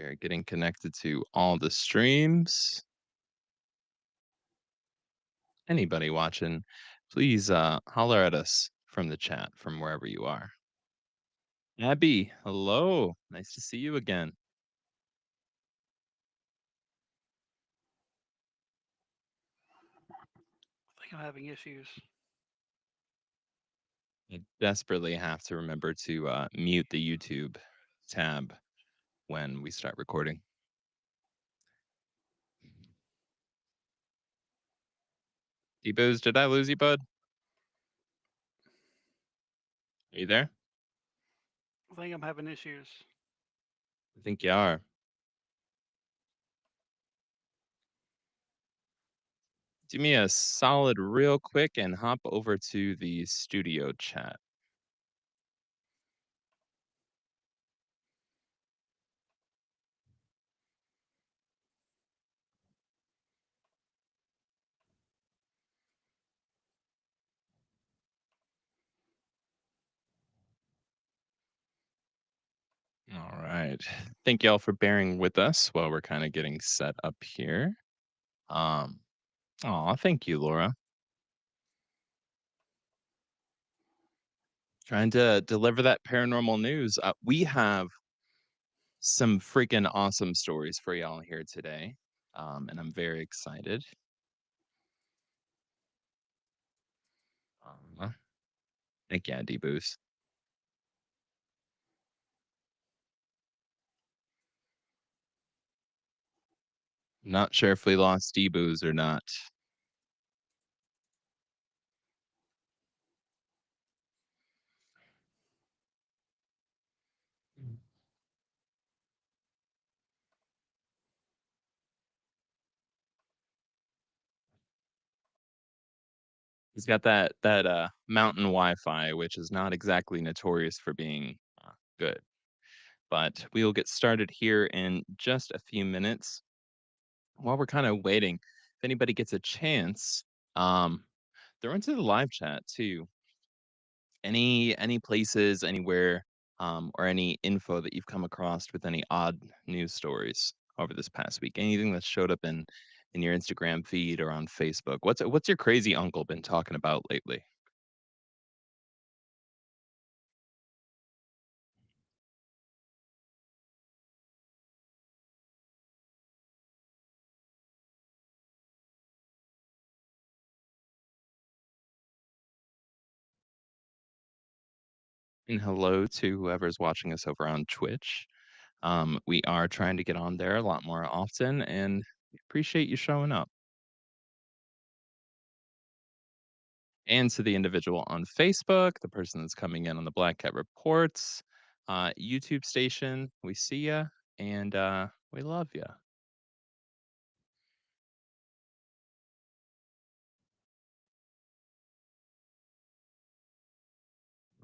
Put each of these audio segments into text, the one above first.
We are getting connected to all the streams. Anybody watching, please holler at us from the chat from wherever you are. Abby, hello. Nice to see you again. I think I'm having issues. I desperately have to remember to mute the YouTube tab when we start recording. D-Booz, did I lose you, bud? Are you there? I think I'm having issues. I think you are. Do me a solid real quick and hop over to the studio chat. All right. Thank y'all for bearing with us while we're kind of getting set up here. Um, thank you, Laura. Trying to deliver that paranormal news. We have some freaking awesome stories for y'all here today. And I'm very excited. Um, Thank you, D Boost. Not sure if we lost D Booze or not. He's got that mountain Wi-Fi, which is not exactly notorious for being good. But we will get started here in just a few minutes. While we're kind of waiting, if anybody gets a chance, um, they're into the live chat too. Any places, anywhere, or any info that you've come across with any odd news stories over this past week? Anything that showed up in your Instagram feed or on Facebook? What's your crazy uncle been talking about lately? And hello to whoever's watching us over on Twitch. We are trying to get on there a lot more often, and we appreciate you showing up. And to the individual on Facebook, the person that's coming in on the Black Cat Reports, YouTube station, we see ya and we love ya.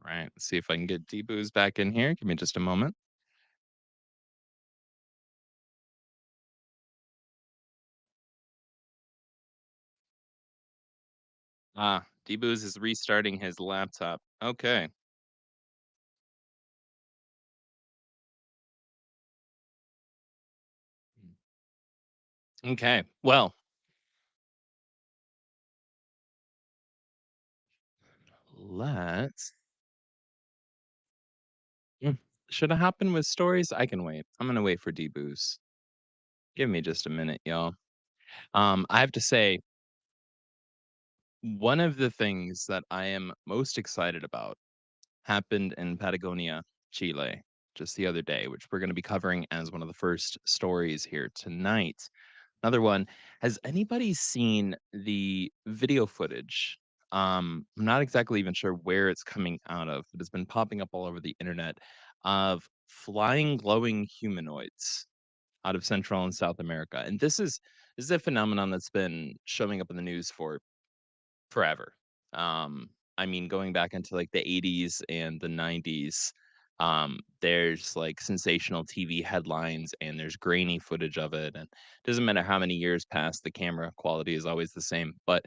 All right, let's see if I can get D-Booze back in here. Give me just a moment. D-Booze is restarting his laptop. Okay. Okay. Well, let's. Should have happened with stories? I can wait. I'm gonna wait for D-Booze. Give me just a minute, y'all. I have to say, one of the things that I am most excited about happened in Patagonia, Chile, just the other day, which we're going to be covering as one of the first stories here tonight. Another one, has anybody seen the video footage? I'm not exactly even sure where it's coming out of, but it's been popping up all over the internet of flying glowing humanoids out of Central and South America. And this is a phenomenon that's been showing up in the news for forever. I mean, going back into like the 80s and the 90s, there's like sensational TV headlines and there's grainy footage of it. And it doesn't matter how many years pass, the camera quality is always the same. But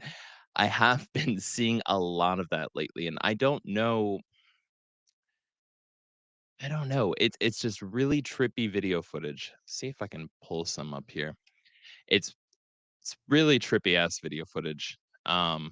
I have been seeing a lot of that lately. And I don't know I don't know. It's just really trippy video footage. See if I can pull some up here. It's it's really trippy ass video footage. Um,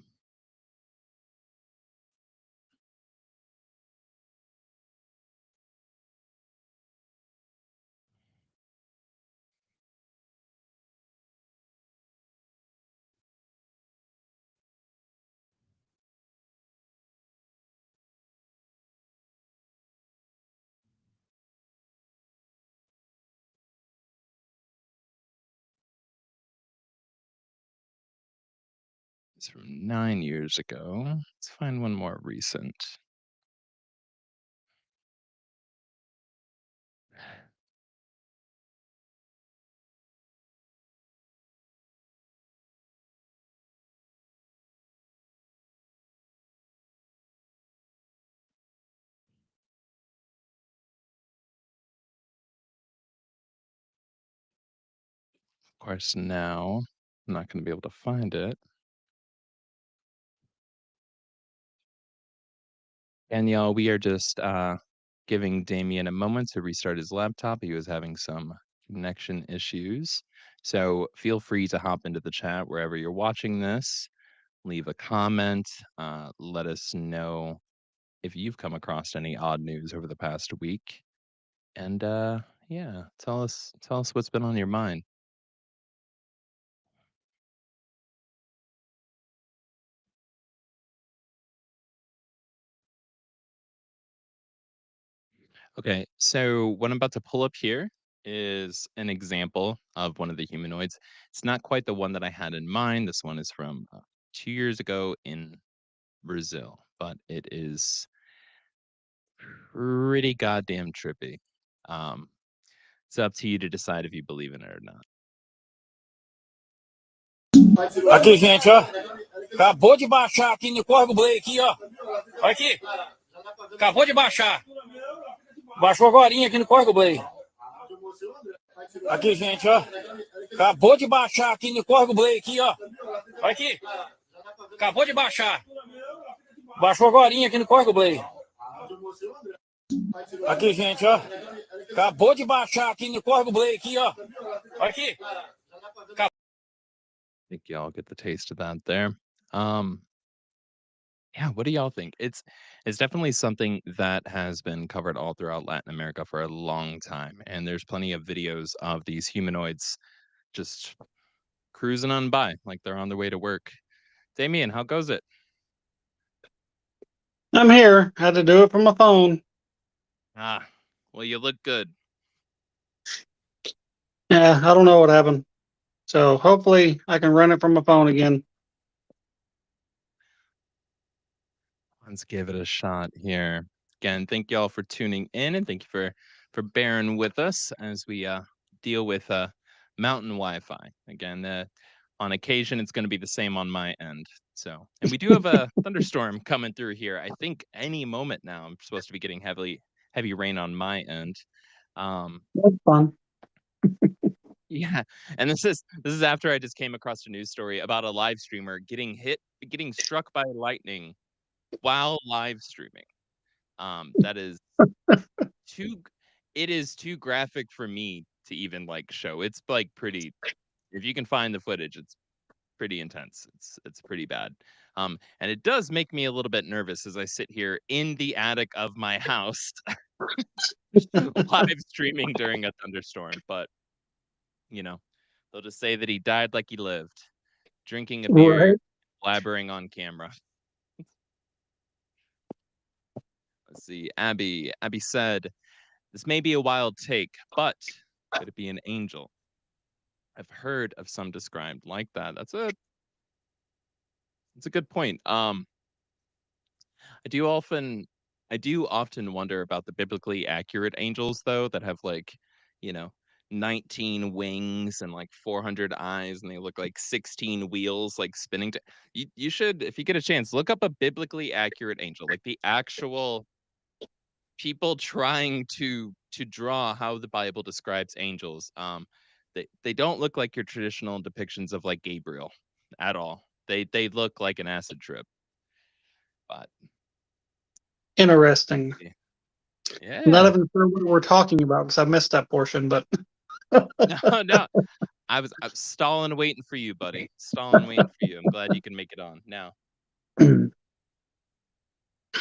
it's from 9 years ago. Let's find one more recent. Of course, now I'm not going to be able to find it. And y'all, we are just giving Damien a moment to restart his laptop. He was having some connection issues. So feel free to hop into the chat wherever you're watching this. Leave a comment. Let us know if you've come across any odd news over the past week. And yeah, tell us what's been on your mind. Okay, so what I'm about to pull up here is an example of one of the humanoids. It's not quite the one that I had in mind. This one is from 2 years ago in Brazil, but it is pretty goddamn trippy. Um, it's up to you to decide if you believe in it or not. Aqui, gente, ó. Acabou de baixar aqui no Corvo Play aqui, ó. Olha aqui. Acabou de baixar. Baixou agorinha aqui no Corvo Play. Aqui, gente, ó. Acabou de baixar aqui no Corvo Play aqui, ó. Olha aqui. Acabou de baixar. Baixou agorinha aqui no Corvo Play. Aqui, gente, ó. Acabou de baixar aqui no Corvo Play aqui, ó. Olha aqui. I think y'all get the taste of that there. Um, yeah, what do y'all think? It's definitely something that has been covered all throughout Latin America for a long time, and there's plenty of videos of these humanoids just cruising on by like they're on their way to work. Damien, how goes it? I'm here. Had to do it from my phone. Ah, well, you look good. Yeah, I don't know what happened. So hopefully I can run it from my phone again. Let's give it a shot here. Again, thank y'all for tuning in, and thank you for bearing with us as we deal with mountain Wi-Fi. Again, on occasion it's going to be the same on my end. So, and we do have a thunderstorm coming through here. I think any moment now I'm supposed to be getting heavy rain on my end. That's fun. Yeah, and this is after I just came across a news story about a live streamer getting struck by lightning while live streaming. That is too it is too graphic for me to even like show. It's like pretty if you can find the footage, it's pretty intense. It's pretty bad. And it does make me a little bit nervous as I sit here in the attic of my house live streaming during a thunderstorm, but you know, they'll just say that he died like he lived, drinking a beer, Right. blabbering on camera. Let's see. Abby said, "This may be a wild take, but could it be an angel?" I've heard of some described like that. That's a good point. I do often I do often wonder about the biblically accurate angels though that have like, you know, 19 wings and like 400 eyes and they look like 16 wheels like spinning you should if you get a chance look up a biblically accurate angel like the actual people trying to draw how the Bible describes angels. They don't look like your traditional depictions of like Gabriel at all. They look like an acid trip. But Interesting. yeah. Not Yeah. even sure what we're talking about because I missed that portion, but No, no. I was stalling, waiting for you, buddy. Stalling, waiting for you. I'm glad you can make it on. Now,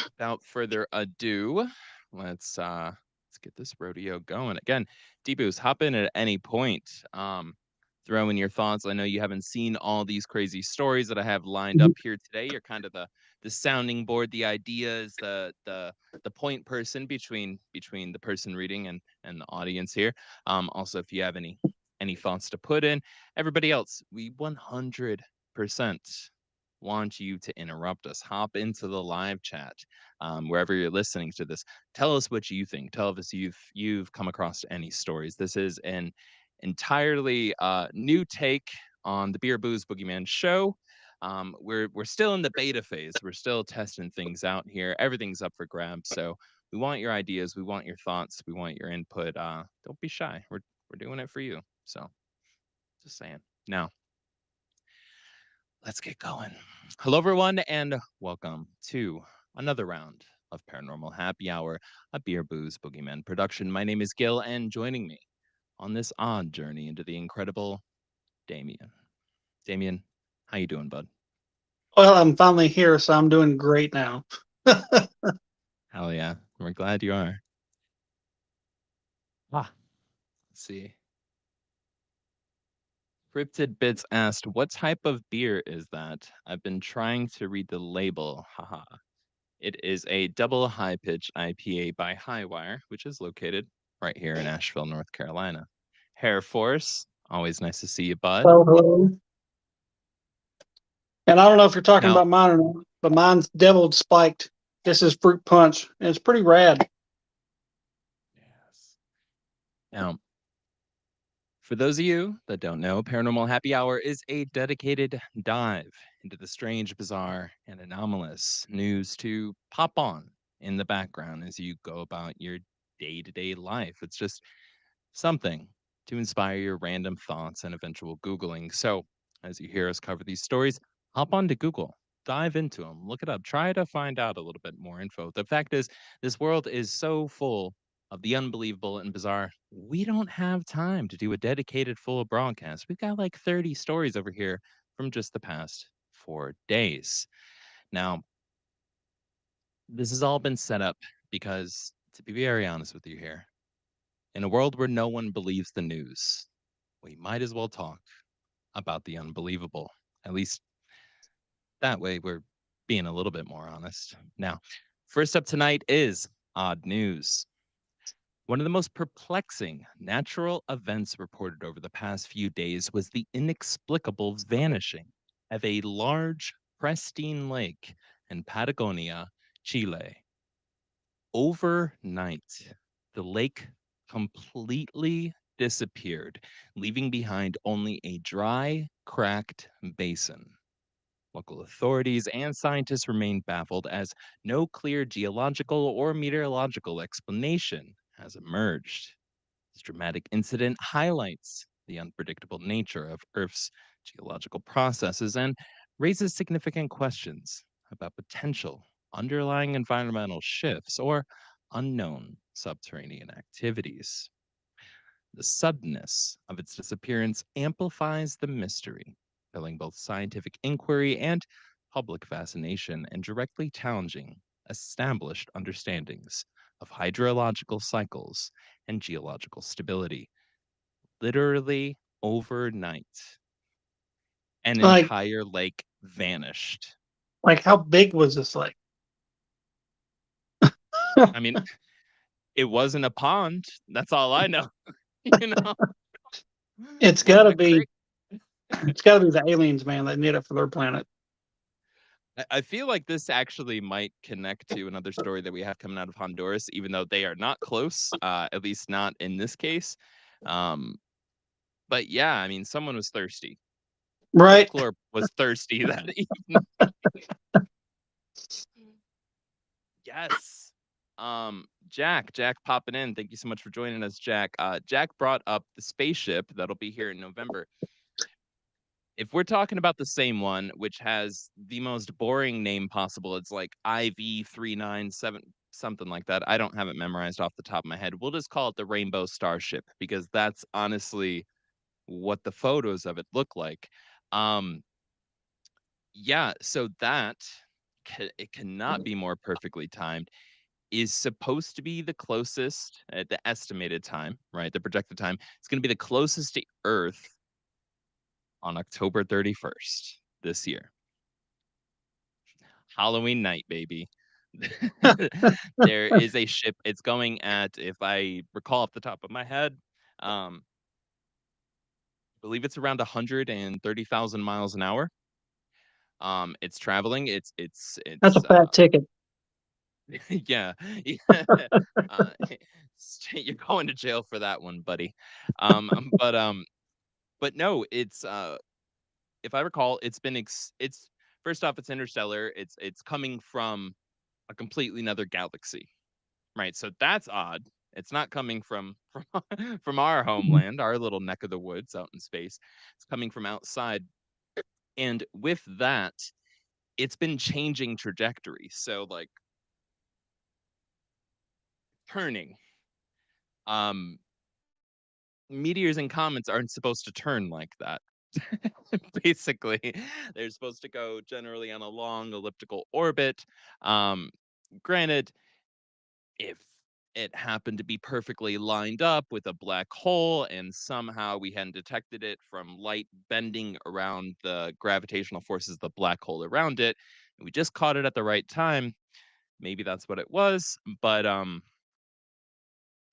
without further ado, let's get this rodeo going. Again, D-Boost, hop in at any point. Throw in your thoughts. I know you haven't seen all these crazy stories that I have lined up here today. You're kind of the sounding board, the ideas, the point person between the person reading and the audience here. Also, if you have any thoughts to put in, everybody else, we 100% want you to interrupt us. Hop into the live chat, wherever you're listening to this. Tell us what you think. Tell us you've come across any stories. This is an entirely new take on the Beer Booze Boogeyman show. We're still in the beta phase. We're still testing things out here. Everything's up for grabs. So we want your ideas. We want your thoughts. We want your input. Don't be shy. We're doing it for you. So just saying. Now, let's get going. Hello, everyone, and welcome to another round of Paranormal Happy Hour, a Beer Booze Boogeyman production. My name is Gil, and joining me on this odd journey into the incredible, Damien. Damien, how you doing, bud? well, I'm finally here, so I'm doing great now. Hell yeah, we're glad you are. Let's see. Cryptid Bits asked, "What type of beer is that? I've been trying to read the label. Haha. It is a double high pitch IPA by Highwire, which is located right here in Asheville, North Carolina. Hair Force, always nice to see you, bud. Hello, hello. And I don't know if you're talking Now, about mine or not, but mine's deviled spiked. This is fruit punch, and it's pretty rad. yes. Now, for those of you that don't know, Paranormal Happy Hour is a dedicated dive into the strange, bizarre, and anomalous news to pop on in the background as you go about your day-to-day life. It's just something to inspire your random thoughts and eventual Googling. So, as you hear us cover these stories, hop onto Google, dive into them, look it up, try to find out a little bit more info. The fact is, this world is so full of the unbelievable and bizarre. We don't have time to do a dedicated full broadcast. We've got like 30 stories over here from just the past 4 days. Now, this has all been set up because, to be very honest with you here, in a world where no one believes the news, we might as well talk about the unbelievable. At least that way we're being a little bit more honest. Now, first up tonight is odd news. One of the most perplexing natural events reported over the past few days was the inexplicable vanishing of a large, pristine lake in Patagonia, Chile. Overnight, the lake completely disappeared, leaving behind only a dry, cracked basin. Local authorities and scientists remain baffled as no clear geological or meteorological explanation has emerged. This dramatic incident highlights the unpredictable nature of Earth's geological processes and raises significant questions about potential underlying environmental shifts or unknown subterranean activities. The suddenness of its disappearance amplifies the mystery, filling both scientific inquiry and public fascination and directly challenging established understandings of hydrological cycles and geological stability. Literally overnight, an Like, entire lake vanished. how big was this lake? I mean, it wasn't a pond. That's all I know. you know, It's got wasn't to a be. creek. It's got to be the aliens, man, that need it for their planet. I feel like this actually might connect to another story that we have coming out of Honduras, even though they are not close, at least not in this case. Um, but yeah, I mean, someone was thirsty. Right. Folklore was thirsty that evening. Yes. Jack popping in. Thank you so much for joining us, Jack. Jack brought up the spaceship that'll be here in November. If we're talking about the same one, which has the most boring name possible, it's like IV 397 something like that. I don't have it memorized off the top of my head. We'll just call it the Rainbow Starship because that's honestly what the photos of it look like. Um, yeah, so that it cannot be more perfectly timed. Is supposed to be the closest at the estimated time, right? The projected time. It's going to be the closest to Earth on October 31st this year. Halloween night, baby. There is a ship. It's going at, if I recall off the top of my head, I believe it's around 130,000 miles an hour. It's traveling. That's a fat ticket. Yeah, yeah. Uh, you're going to jail for that one, buddy. But no, it's if I recall, it's first off, it's interstellar. It's coming from a completely another galaxy, right? So that's odd. It's not coming from our homeland, our little neck of the woods out in space. It's coming from outside, and with that, it's been changing trajectory. So like turning. Um, Meteors and comets aren't supposed to turn like that. Basically, they're supposed to go generally on a long elliptical orbit. Um, Granted, if it happened to be perfectly lined up with a black hole and somehow we hadn't detected it from light bending around the gravitational forces of the black hole around it, and we just caught it at the right time, maybe that's what it was. But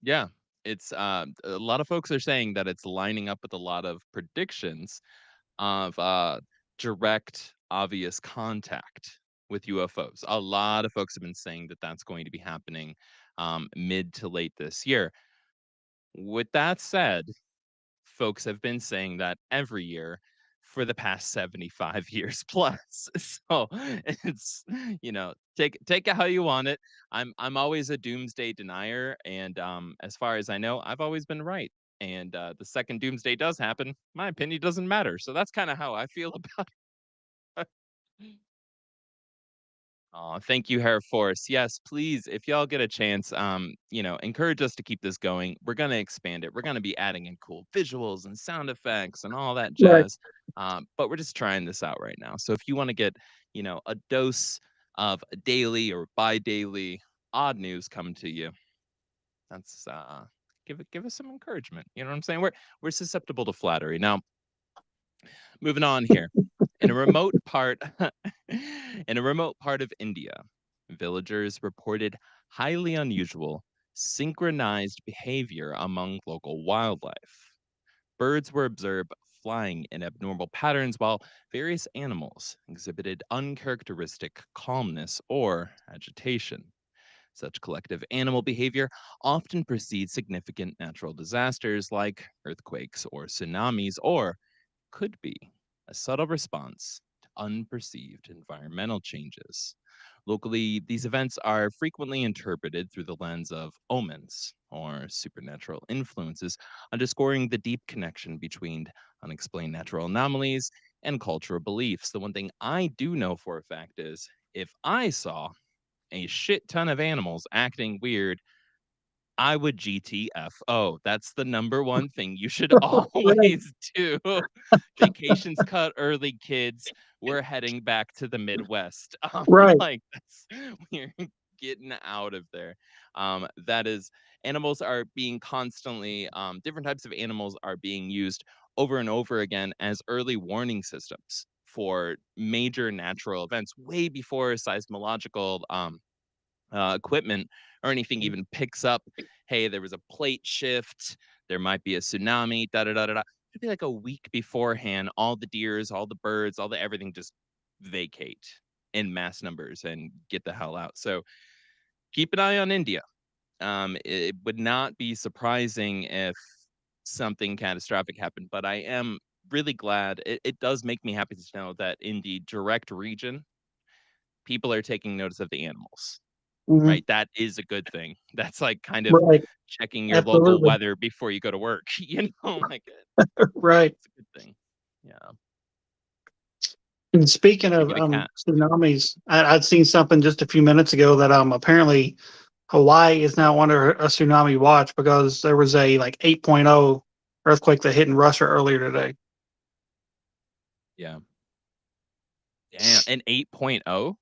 yeah, it's a lot of folks are saying that it's lining up with a lot of predictions of direct, obvious contact with UFOs. A lot of folks have been saying that that's going to be happening mid to late this year. With that said, folks have been saying that every year for the past 75 years plus. So it's, take it how you want it. I'm always a doomsday denier, and as far as I know, I've always been right. And the second doomsday does happen, my opinion doesn't matter. So that's kind of how I feel about it. Oh, thank you, Hair Force. Yes, please, if y'all get a chance, encourage us to keep this going. We're gonna expand it. We're gonna be adding in cool visuals and sound effects and all that Right. jazz. But we're just trying this out right now. So if you want to get, a dose of daily or bi-daily odd news come to you, that's give us some encouragement. You know what I'm saying? We're susceptible to flattery. Now, moving on here. In a remote part in a remote part of India, villagers reported highly unusual synchronized behavior among local wildlife. Birds were observed flying in abnormal patterns while various animals exhibited uncharacteristic calmness or agitation. Such collective animal behavior often precedes significant natural disasters like earthquakes or tsunamis, or could be a subtle response to unperceived environmental changes. Locally, these events are frequently interpreted through the lens of omens or supernatural influences, underscoring the deep connection between unexplained natural anomalies and cultural beliefs. The one thing I do know for a fact is if I saw a shit ton of animals acting weird, I would GTFO. That's the number one thing you should Right. always do. Vacations cut early, kids. We're heading back to the Midwest. Right. Like that's we're getting out of there. That is, animals are being constantly, different types of animals are being used over and over again as early warning systems for major natural events, way before seismological equipment or anything even picks up, hey, there was a plate shift, there might be a tsunami, da da da da da. It'd be like a week beforehand, all the deers, all the birds, all the everything just vacate in mass numbers and get the hell out. So keep an eye on India. It would not be surprising if something catastrophic happened, but I am really glad. It does make me happy to know that in the direct region, people are taking notice of the animals, Mhm. right? That is a good thing. That's like kind of Right. checking your local Absolutely. weather before you go to work. Like Right. it's a good thing. Yeah. And speaking of Speaking of cat, tsunamis, I'd seen something just a few minutes ago that apparently Hawaii is now under a tsunami watch because there was a like 8.0 earthquake that hit in Russia earlier today. Yeah. Damn. An 8.0?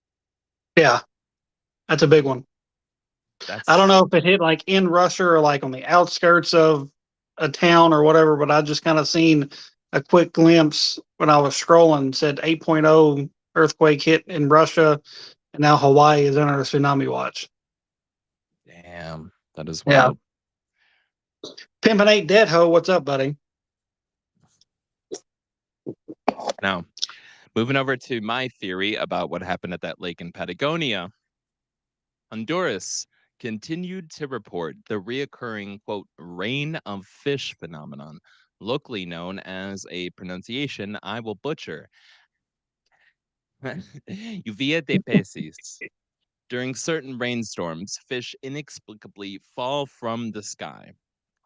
Yeah, that's a big one. I don't That's know if it hit like in Russia or like on the outskirts of a town or whatever, but I just kind of seen a quick glimpse when I was scrolling, said 8.0 earthquake hit in Russia, and now Hawaii is under a tsunami watch. damn. That is Yeah. wild. Pimpin' Ain't Dead Ho, what's up, buddy? Now, moving over to my theory about what happened at that lake in Patagonia, Honduras continued to report the reoccurring, quote, rain of fish phenomenon, locally known as a pronunciation I will butcher, lluvia de peces. During certain rainstorms, fish inexplicably fall from the sky.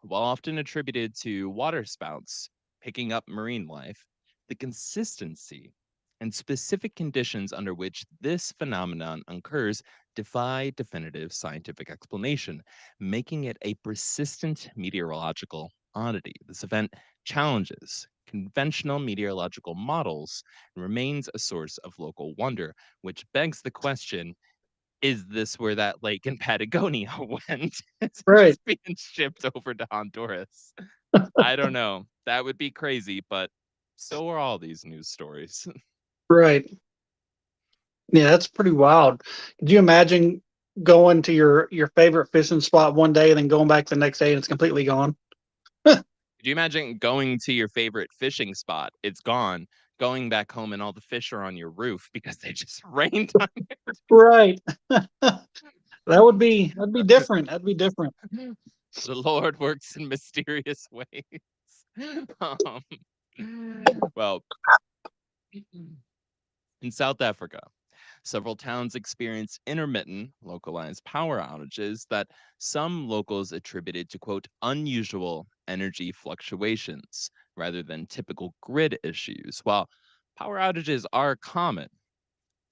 While often attributed to waterspouts picking up marine life, the consistency and specific conditions under which this phenomenon occurs defy definitive scientific explanation, making it a persistent meteorological oddity. This event challenges conventional meteorological models and remains a source of local wonder, which begs the question, is this where that lake in Patagonia went? Is it Right, just being shipped over to Honduras? I don't know. That would be crazy, but so are all these news stories. right. Yeah, that's pretty wild. Could you imagine going to your favorite fishing spot one day and then going back the next day and it's completely gone? Could you imagine going to your favorite fishing spot? It's gone. Going back home and all the fish are on your roof because they just rained on Right. That'd be you. different. That'd be different. The Lord works in mysterious ways. Um, well, in South Africa, several towns experienced intermittent, localized power outages that some locals attributed to, quote, unusual energy fluctuations rather than typical grid issues. While power outages are common,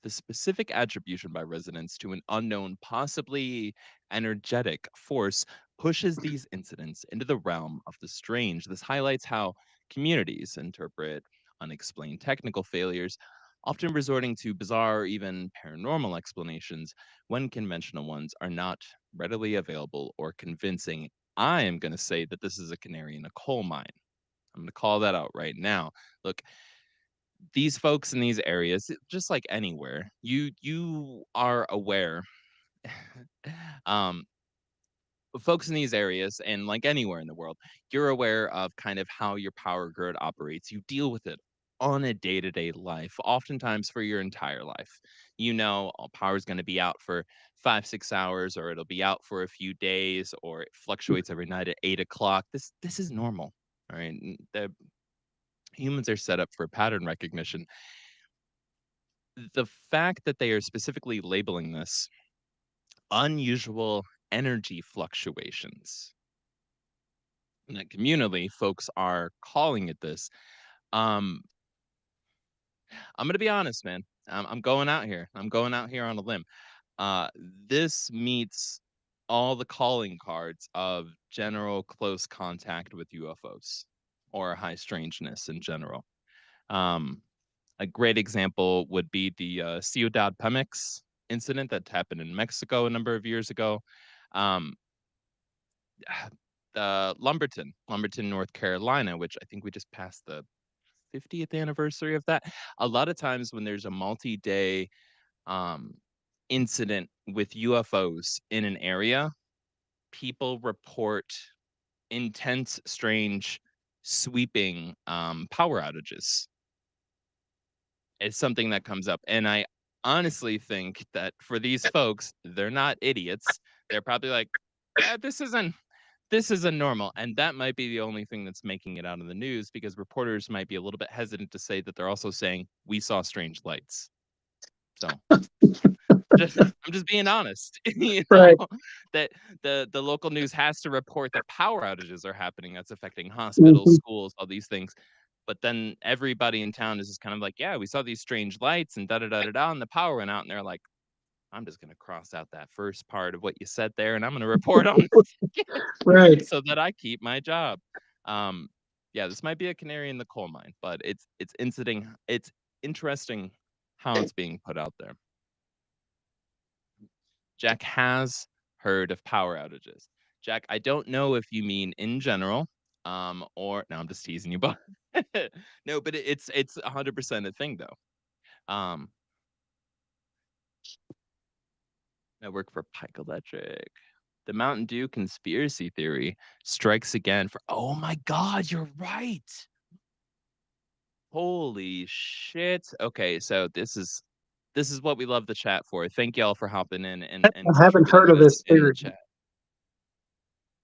the specific attribution by residents to an unknown, possibly energetic force pushes these incidents into the realm of the strange. This highlights how communities interpret unexplained technical failures, often resorting to bizarre or even paranormal explanations when conventional ones are not readily available or convincing. I am going to say that this is a canary in a coal mine. I'm going to call that out right now. Look, these folks in these areas, just like anywhere, you are aware. um, Folks in these areas, and like anywhere in the world, you're aware of kind of how your power grid operates. You deal with it on a day-to-day life, oftentimes for your entire life. You know, power is going to be out for 5-6 hours, or it'll be out for a few days, or it fluctuates every night at 8 o'clock. This is normal. All right. The humans are set up for pattern recognition. The fact that they are specifically labeling this unusual energy fluctuations, and that communally folks are calling it this. um I'm gonna be honest, man. I'm going out here, on a limb. uh this meets all the calling cards of general close contact with UFOs or high strangeness in general. um A great example would be the Ciudad Pemex incident that happened in Mexico a number of years ago. Um, Lumberton, North Carolina, which I think we just passed the 50th anniversary of that. A lot of times when there's a multi-day um, incident with UFOs in an area, people report intense, strange, sweeping power outages. It's something that comes up, and I honestly think that for these folks, they're not idiots. They're probably like, this isn't normal," and that might be the only thing that's making it out of the news because reporters might be a little bit hesitant to say that they're also saying, "We saw strange lights." So, just I'm just being honest, Right. that the local news has to report that power outages are happening that's affecting hospitals, Mhm. schools, all these things. But then everybody in town is just kind of like, "Yeah, we saw these strange lights and da da da da da, and the power went out." And they're like, I'm just going to cross out that first part of what you said there, and I'm going to report on the second Right. so that I keep my job. Yeah, this might be a canary in the coal mine, but it's interesting how it's being put out there. Jack has heard of power outages. Jack, I don't know if you mean in general, or no, I'm just teasing you, but no, but it's 100% a thing though. I work for Pike Electric. The Mountain Dew conspiracy theory strikes again for, oh my God, you're right. Holy shit. Okay, so this is what we love the chat for. Thank y'all for hopping in and I haven't heard contributing of this this in the theory. chat.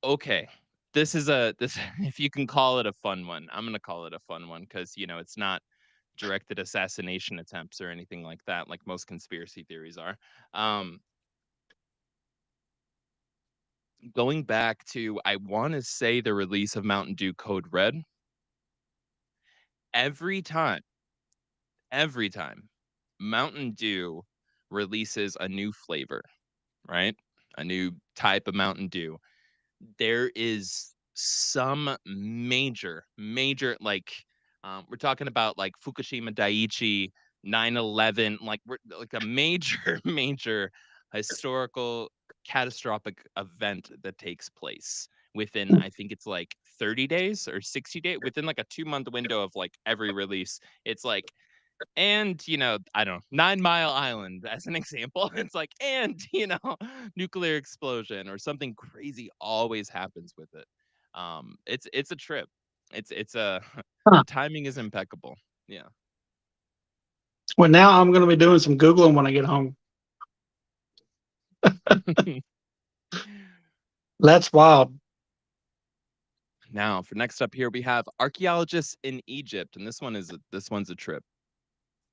Okay. This if you can call it a fun one, I'm gonna call it a fun one because it's not directed assassination attempts or anything like that, like most conspiracy theories are. Going back to, I want to say, the release of Mountain Dew Code Red. Every time Mountain Dew releases a new flavor, right? A new type of Mountain Dew, there is some major, like, we're talking about like Fukushima Daiichi, 9/11, like we're like a major, major historical catastrophic event that takes place within, I think it's like 30 days or 60 days, within like a 2-month window of like every release. It's like, and I don't know, 9 Mile Island as an example. It's like, and nuclear explosion or something crazy always happens with it. It's a trip. It's a Huh. the timing is impeccable. Yeah. Well, now I'm going to be doing some Googling when I get home. That's wild. Now, for next up here, we have archaeologists in Egypt, and this one's a trip.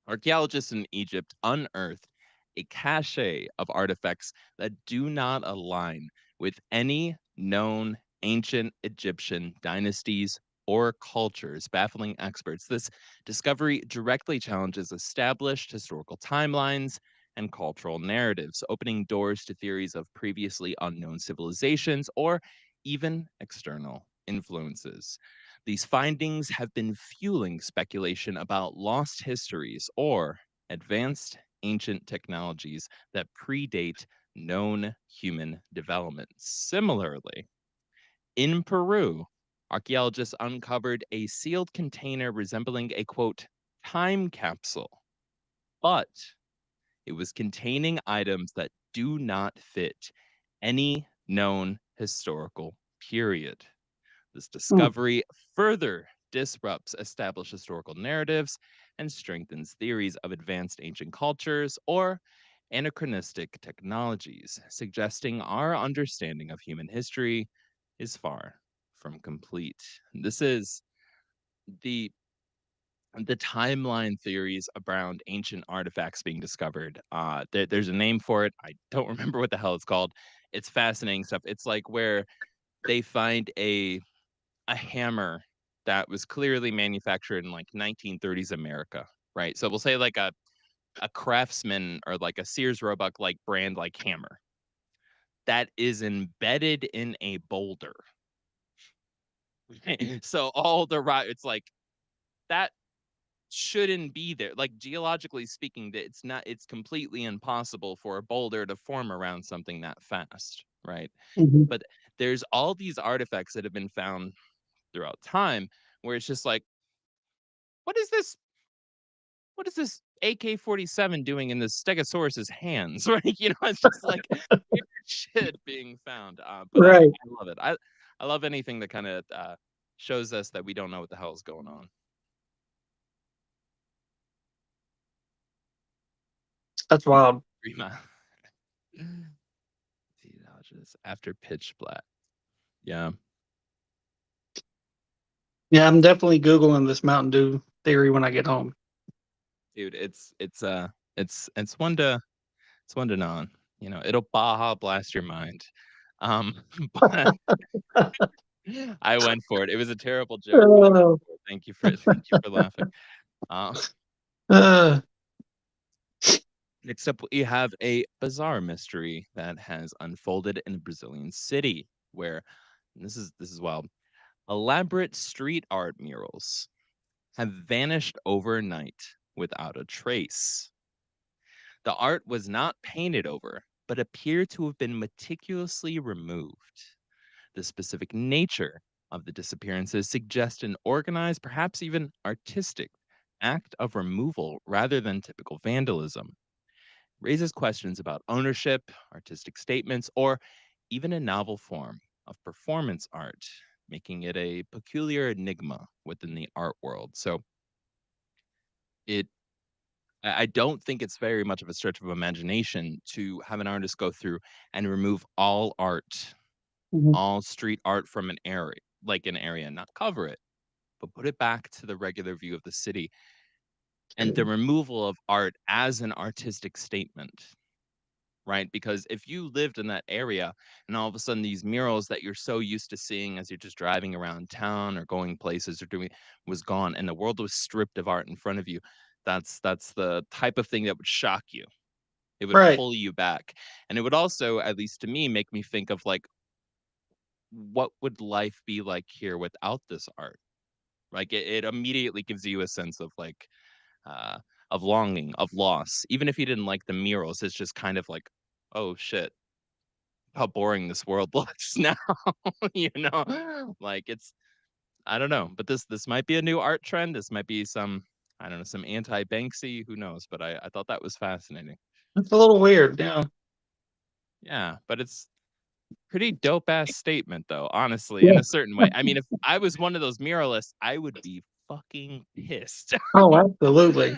Archaeologists in Egypt unearthed a cache of artifacts that do not align with any known ancient Egyptian dynasties or cultures, baffling experts. This discovery directly challenges established historical timelines and cultural narratives, opening doors to theories of previously unknown civilizations or even external influences. These findings have been fueling speculation about lost histories or advanced ancient technologies that predate known human development. Similarly, in Peru, archaeologists uncovered a sealed container resembling a, quote, time capsule, but it was containing items that do not fit any known historical period. This discovery further disrupts established historical narratives and strengthens theories of advanced ancient cultures or anachronistic technologies, suggesting our understanding of human history is far from complete. This is the timeline theories around ancient artifacts being discovered. There's a name for it. I don't remember what the hell it's called. It's fascinating stuff. It's like where they find a hammer that was clearly manufactured in like 1930s America, right? So we'll say like a Craftsman or like a Sears Roebuck like brand like hammer that is embedded in a boulder. So all the it's like that shouldn't be there. Like geologically speaking, that it's completely impossible for a boulder to form around something that fast, right? Mhm. But there's all these artifacts that have been found throughout time where it's just like, what is this AK-47 doing in this Stegosaurus's hands? Right? It's just like weird shit being found. But I Right. love it. I love anything that kind of shows us that we don't know what the hell is going on. That's wild. After Pitch Black. Yeah. Yeah, I'm definitely Googling this Mountain Dew theory when I get home. Dude, it's one to know on. It'll Baja blast your mind. But I went for it. It was a terrible joke. Oh. Thank you for laughing. Uh, Next up, we have a bizarre mystery that has unfolded in a Brazilian city where this is wild. Elaborate street art murals have vanished overnight without a trace. The art was not painted over, but appeared to have been meticulously removed. The specific nature of the disappearances suggest an organized, perhaps even artistic, act of removal rather than typical vandalism. Raises questions about ownership, artistic statements, or even a novel form of performance art, making it a peculiar enigma within the art world. So it I don't think it's very much of a stretch of imagination to have an artist go through and remove all art, Mhm. all street art from an area, not cover it, but put it back to the regular view of the city. And the removal of art as an artistic statement, right? Because if you lived in that area and all of a sudden these murals that you're so used to seeing as you're just driving around town or going places or doing was gone and the world was stripped of art in front of you, that's the type of thing that would shock you. It would Right. pull you back. And it would also, at least to me, make me think of like, what would life be like here without this art? Like it immediately gives you a sense uh of longing, of loss. Even if you didn't like the murals, it's just kind of like, oh shit, how boring this world looks now. you know? Like it's I don't know, but this might be a new art trend. This might be some I don't know, some anti-Banksy, who knows? But I thought that was fascinating. It's a little weird. Yeah. Yeah, but it's pretty dope ass statement though, honestly, in Yeah. a certain way. I mean, if I was one of those muralists, I would be fucking pissed. Oh, absolutely.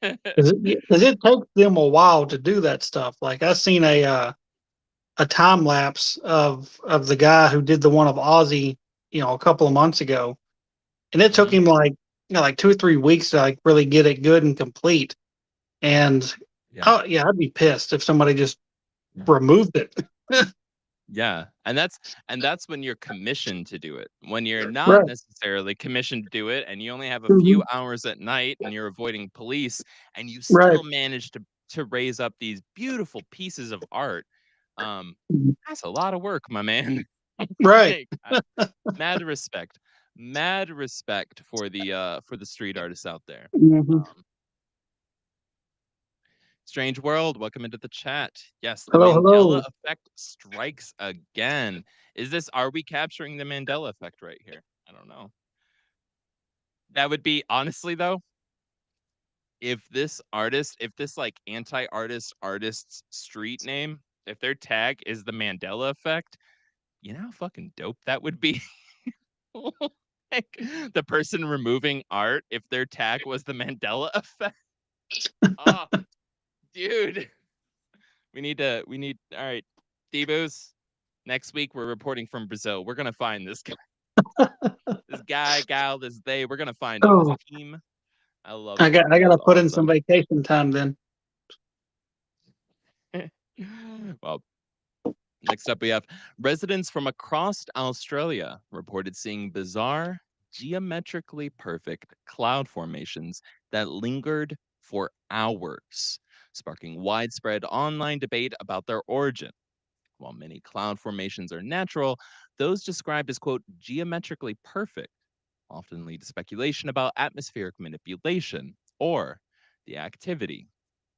Because it takes them a while to do that stuff. Like I seen a time lapse of the guy who did the one of Ozzy, a couple of months ago, and it took Mhm. him like 2 or 3 weeks to like really get it good and complete. And Yeah. oh yeah, I'd be pissed if somebody just removed it. Yeah, and that's when you're commissioned to do it. When you're not Right. necessarily commissioned to do it and you only have a few Mhm. hours at night and you're avoiding police and you Right. still manage to raise up these beautiful pieces of art, um, Mhm. that's a lot of work, my man. Right. Like, mad respect. Mad respect for the street artists out there. Mhm. Um, Strange World, welcome into the chat. Yes, the Hello, Mandela hello. effect strikes again. Are we capturing the Mandela effect right here? I don't know. That would be honestly though, if this like artist's street name, if their tag is the Mandela effect, you know how fucking dope that would be? Like the person removing art, if their tag was the Mandela effect. Oh, dude. We need all right, Deboos. Next week we're reporting from Brazil. We're gonna find this guy, this guy, gal, this they. We're gonna find him. This Oh, team. I love I it. got I got That's to put in some awesome. vacation time then. Well, next up we have residents from across Australia reported seeing bizarre, geometrically perfect cloud formations that lingered for hours, sparking widespread online debate about their origin. While many cloud formations are natural, those described as, quote, geometrically perfect often lead to speculation about atmospheric manipulation or the activity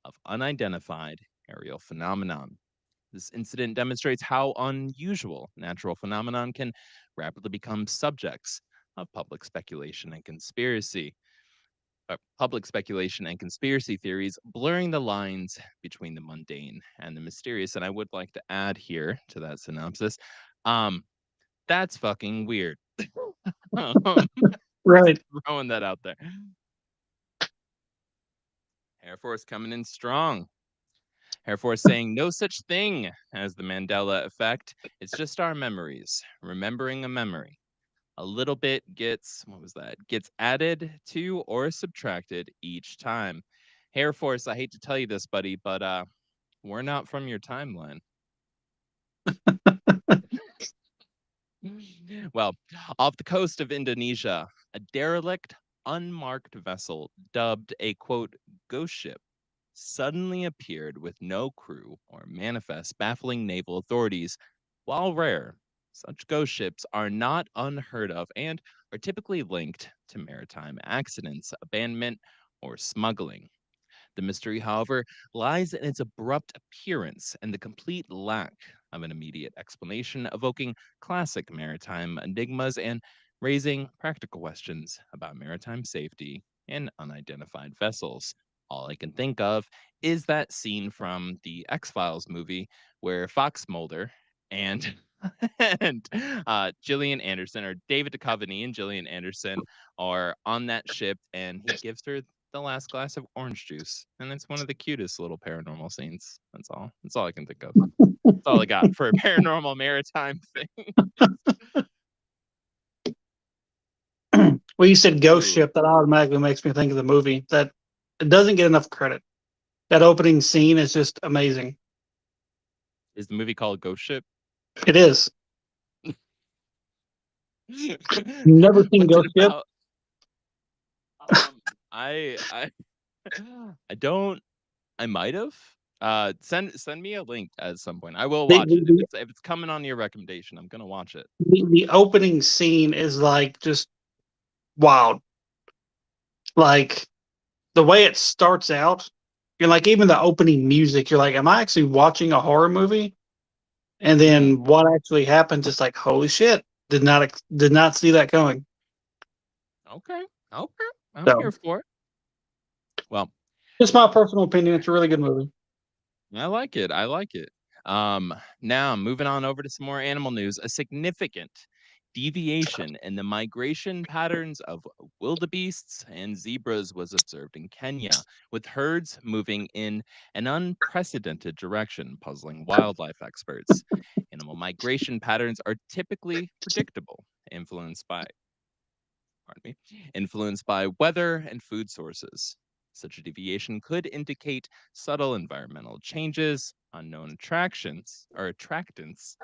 of unidentified aerial phenomenon. This incident demonstrates how unusual natural phenomenon can rapidly become subjects of public speculation and conspiracy theories, blurring the lines between the mundane and the mysterious. And I would like to add here to that synopsis, um, that's fucking weird. Just Right. throwing that out there. Air Force coming in strong. Air Force saying no such thing as the Mandela effect. It's just our memories. Remembering a memory. A little bit gets, what was that? Gets added to or subtracted each time. Air Force, I hate to tell you this, buddy, but we're not from your timeline. Well, off the coast of Indonesia, a derelict, unmarked vessel dubbed a quote ghost ship suddenly appeared with no crew or manifest, baffling naval authorities. While rare, such ghost ships are not unheard of and are typically linked to maritime accidents, abandonment, or smuggling. The mystery, however, lies in its abrupt appearance and the complete lack of an immediate explanation, evoking classic maritime enigmas and raising practical questions about maritime safety and unidentified vessels. All I can think of is that scene from the X Files movie where Fox Mulder and and Gillian Anderson, or David Duchovny and Gillian Anderson, are on that ship, and he gives her the last glass of orange juice, and it's one of the cutest little paranormal scenes. That's all. That's all I can think of. That's all I got for a paranormal maritime thing. Well, you said ghost Ooh. ship. That automatically makes me think of the movie that it doesn't get enough credit. That opening scene is just amazing. Is the movie called Ghost Ship? It is. Never seen What's it Ghost Ship? about? I I don't. I might have. Send me a link at some point. I will The, watch it the, if it's coming on your recommendation. I'm gonna watch it. the opening scene is like just wild. Like the way it starts out, you're like, even the opening music, you're like, am I actually watching a horror movie? And then what actually happens is like, holy shit, did not see that coming. Okay. Okay. I'm So here for it. Well, just my personal opinion, it's a really good movie. I like it. I like it. Now moving on over to some more animal news. A significant deviation in the migration patterns of wildebeests and zebras was observed in Kenya, with herds moving in an unprecedented direction, puzzling wildlife experts. Animal migration patterns are typically predictable, pardon influenced by weather and food sources. Such a deviation could indicate subtle environmental changes, unknown attractions or attractants.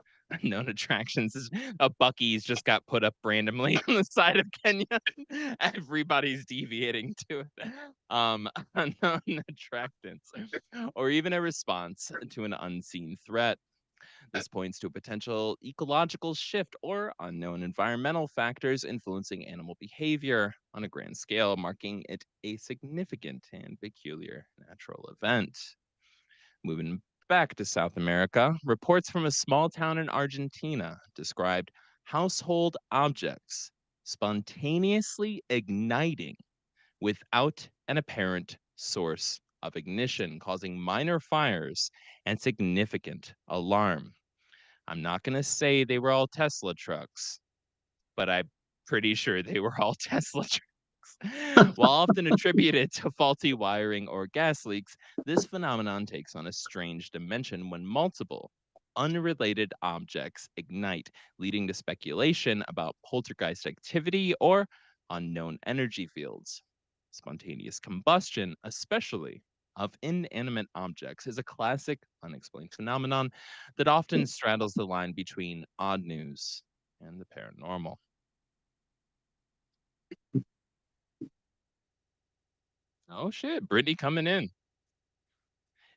Unknown attractions is a Bucky's just got put up randomly on the side of Kenya. Everybody's deviating to it. Unknown attractants, or even a response to an unseen threat. This points to a potential ecological shift or unknown environmental factors influencing animal behavior on a grand scale, marking it a significant and peculiar natural event. Moving back to South America, reports from a small town in Argentina described household objects spontaneously igniting without an apparent source of ignition, causing minor fires and significant alarm. I'm not going to say they were all Tesla trucks, but I'm pretty sure they were all Tesla trucks. While often attributed to faulty wiring or gas leaks, this phenomenon takes on a strange dimension when multiple unrelated objects ignite, leading to speculation about poltergeist activity or unknown energy fields. Spontaneous combustion, especially of inanimate objects, is a classic unexplained phenomenon that often straddles the line between odd news and the paranormal. Oh shit, Brittany coming in.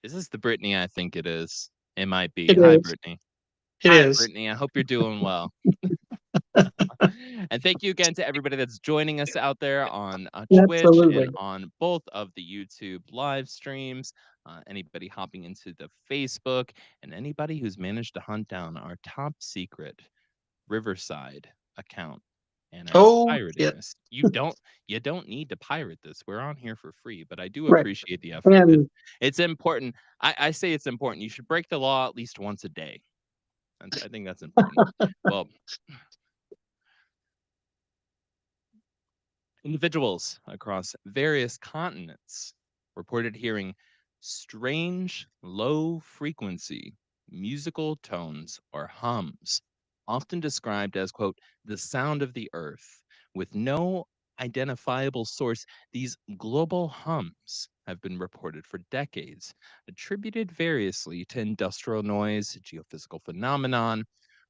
Is this the Brittany I think it is? It might be. It Hi, is. Brittany. It Hi, is. Brittany. I hope you're doing well. And thank you again to everybody that's joining us out there on Twitch and Absolutely. on both of the YouTube live streams. Anybody hopping into the Facebook, and anybody who's managed to hunt down our top secret Riverside account and are Oh pirating shit. this. You don't need to pirate this. We're on here for free, but I do Right. appreciate the effort. And It's important. I say it's important. You should break the law at least once a day. I think that's important. Well, individuals across various continents reported hearing strange, low frequency musical tones or hums, often described as, quote, the sound of the earth. With no identifiable source, these global hums have been reported for decades, attributed variously to industrial noise, geophysical phenomenon,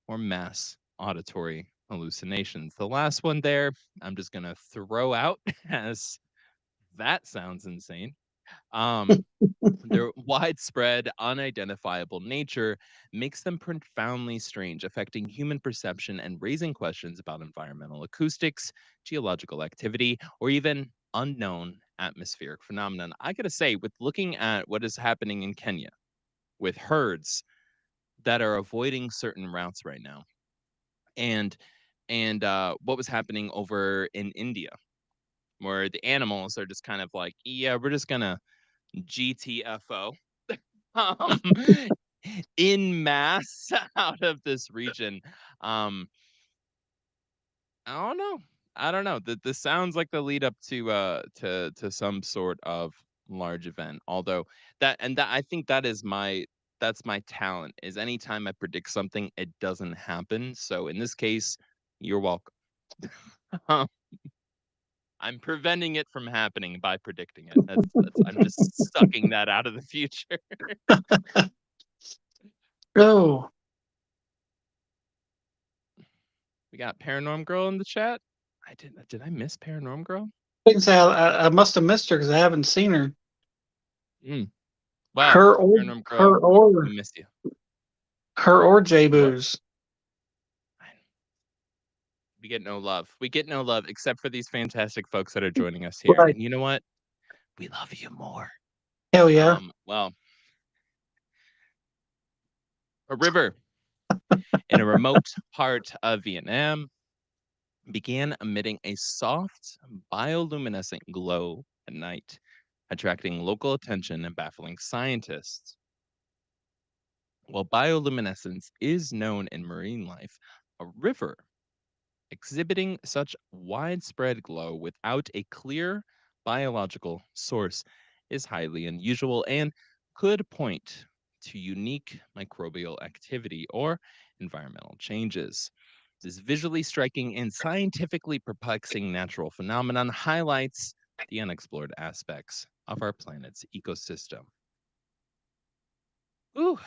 or mass auditory hallucinations. The last one there, I'm just going to throw out as that sounds insane. Their widespread, unidentifiable nature makes them profoundly strange, affecting human perception and raising questions about environmental acoustics, geological activity, or even unknown atmospheric phenomenon. I gotta say, with looking at what is happening in Kenya with herds that are avoiding certain routes right now, and what was happening over in India, where the animals are just kind of like, yeah, we're just gonna GTFO um, in mass out of this region. Um, I don't know. I don't know. This sounds like the lead up to some sort of large event. Although that I think that's my talent is anytime I predict something, it doesn't happen. So in this case, you're welcome. I'm preventing it from happening by predicting it. That's I'm just sucking that out of the future. Oh, We got Paranorm Girl in the chat. Did I miss Paranorm Girl? I must have missed her because I haven't seen her. Well, Her or Paranorm Girl, we miss you. her or J Boo's. We get no love. We get no love except for these fantastic folks that are joining us here. Right. And you know what? We love you more. Hell yeah. Well, a river in a remote part of Vietnam began emitting a soft bioluminescent glow at night, attracting local attention and baffling scientists. While bioluminescence is known in marine life, a river exhibiting such widespread glow without a clear biological source is highly unusual and could point to unique microbial activity or environmental changes. This visually striking and scientifically perplexing natural phenomenon highlights the unexplored aspects of our planet's ecosystem. Ooh,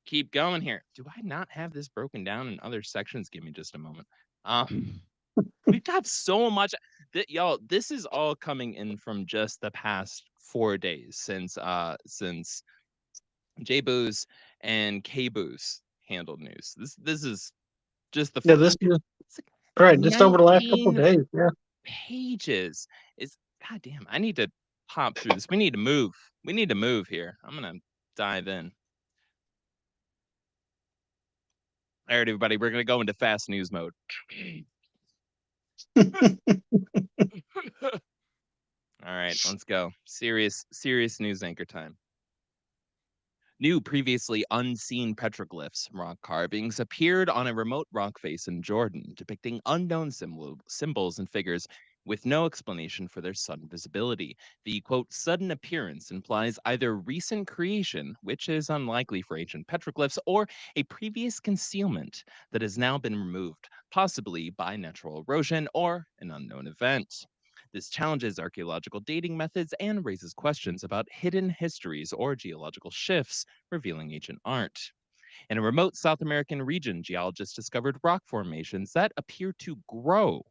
keep going here. Do I not have this broken down in other sections? Give me just a moment. We've got so much y'all, this is all coming in from just the past 4 days since J Booz and K Booz handled news. This is just the Yeah, this is it's like right. Just over the last couple of 19 days. Yeah. pages. It's goddamn. I need to pop through this. We need to move. We need to move here. I'm gonna dive in. All right, everybody, we're gonna go into fast news mode. All right, let's go. Serious news anchor time. New, previously unseen petroglyphs, rock carvings, appeared on a remote rock face in Jordan, depicting unknown symbols and figures with no explanation for their sudden visibility. The quote, sudden appearance implies either recent creation, which is unlikely for ancient petroglyphs, or a previous concealment that has now been removed, possibly by natural erosion or an unknown event. This challenges archaeological dating methods and raises questions about hidden histories or geological shifts revealing ancient art. In a remote South American region, geologists discovered rock formations that appear to grow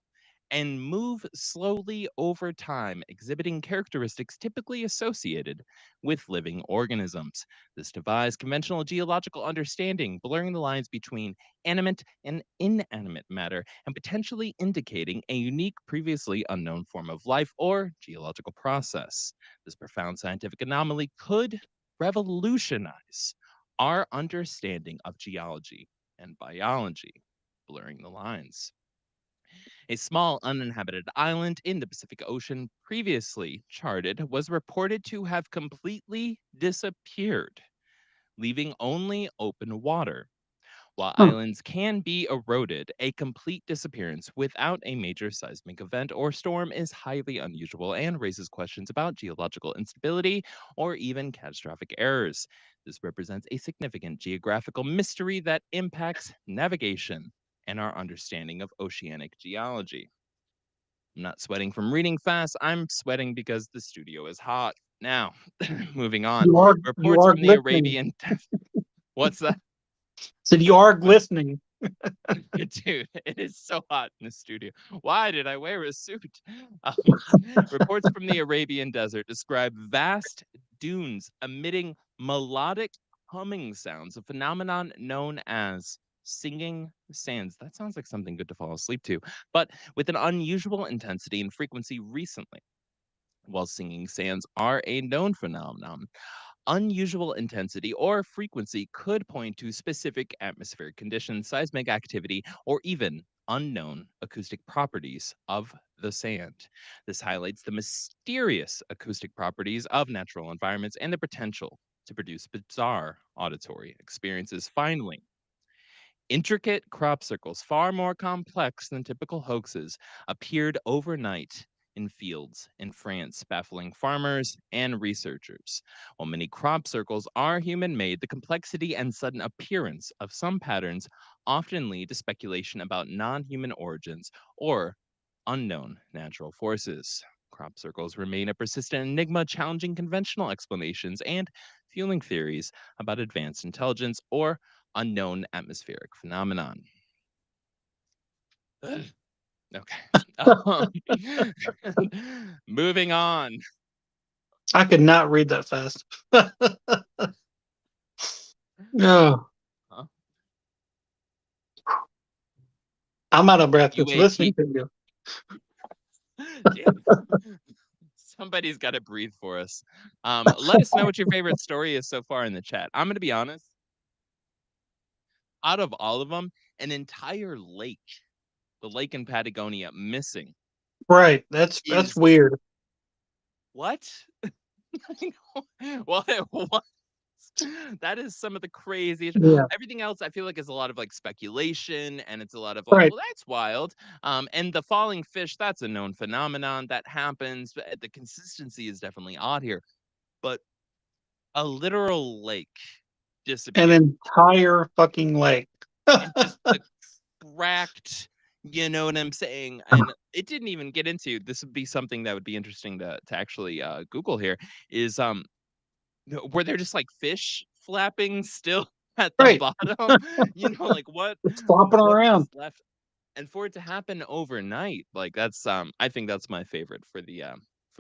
and move slowly over time, exhibiting characteristics typically associated with living organisms. This defies conventional geological understanding, blurring the lines between animate and inanimate matter and potentially indicating a unique, previously unknown form of life or geological process. This profound scientific anomaly could revolutionize our understanding of geology and biology, blurring the lines. A small uninhabited island in the Pacific Ocean, previously charted, was reported to have completely disappeared, leaving only open water. While Huh. islands can be eroded, a complete disappearance without a major seismic event or storm is highly unusual and raises questions about geological instability or even catastrophic errors. This represents a significant geographical mystery that impacts navigation and our understanding of oceanic geology. I'm not sweating from reading fast. I'm sweating because the studio is hot. Now, moving on. You Reports are from the glistening. Arabian. What's that? So you are glistening. Dude, it is so hot in the studio. Why did I wear a suit? Um, reports from the Arabian Desert describe vast dunes emitting melodic humming sounds, a phenomenon known as singing sands. That sounds like something good to fall asleep to, but with an unusual intensity and frequency recently. While singing sands are a known phenomenon, unusual intensity or frequency could point to specific atmospheric conditions, seismic activity, or even unknown acoustic properties of the sand. This highlights the mysterious acoustic properties of natural environments and the potential to produce bizarre auditory experiences. Finally, intricate crop circles, far more complex than typical hoaxes, appeared overnight in fields in France, baffling farmers and researchers. While many crop circles are human made, the complexity and sudden appearance of some patterns often lead to speculation about non human origins or unknown natural forces. Crop circles remain a persistent enigma, challenging conventional explanations and fueling theories about advanced intelligence or unknown atmospheric phenomenon. Okay. Um, moving on. I could not read that fast. No, Huh? I'm out of breath just UAP. listening to you. Dude, somebody's got to breathe for us. Let us know what your favorite story is so far in the chat. I'm going to be honest. Out of all of them, an entire lake, the lake in Patagonia, missing Right. That's is weird. what? What? What? That is some of the craziest. Yeah. Everything else, I feel like, is a lot of like speculation, and it's a lot of like, Right. well, that's wild. And the falling fish, that's a known phenomenon that happens. But the consistency is definitely odd here. But a literal lake An disappeared, entire fucking lake. and just a cracked. You know what I'm saying? And it didn't even get into. This would be something that would be interesting to actually Google here. Is No, were there just, like, fish flapping still at the Right. bottom? You know, like, It's flopping what was around. left? And for it to happen overnight, like, that's, I think that's my favorite for the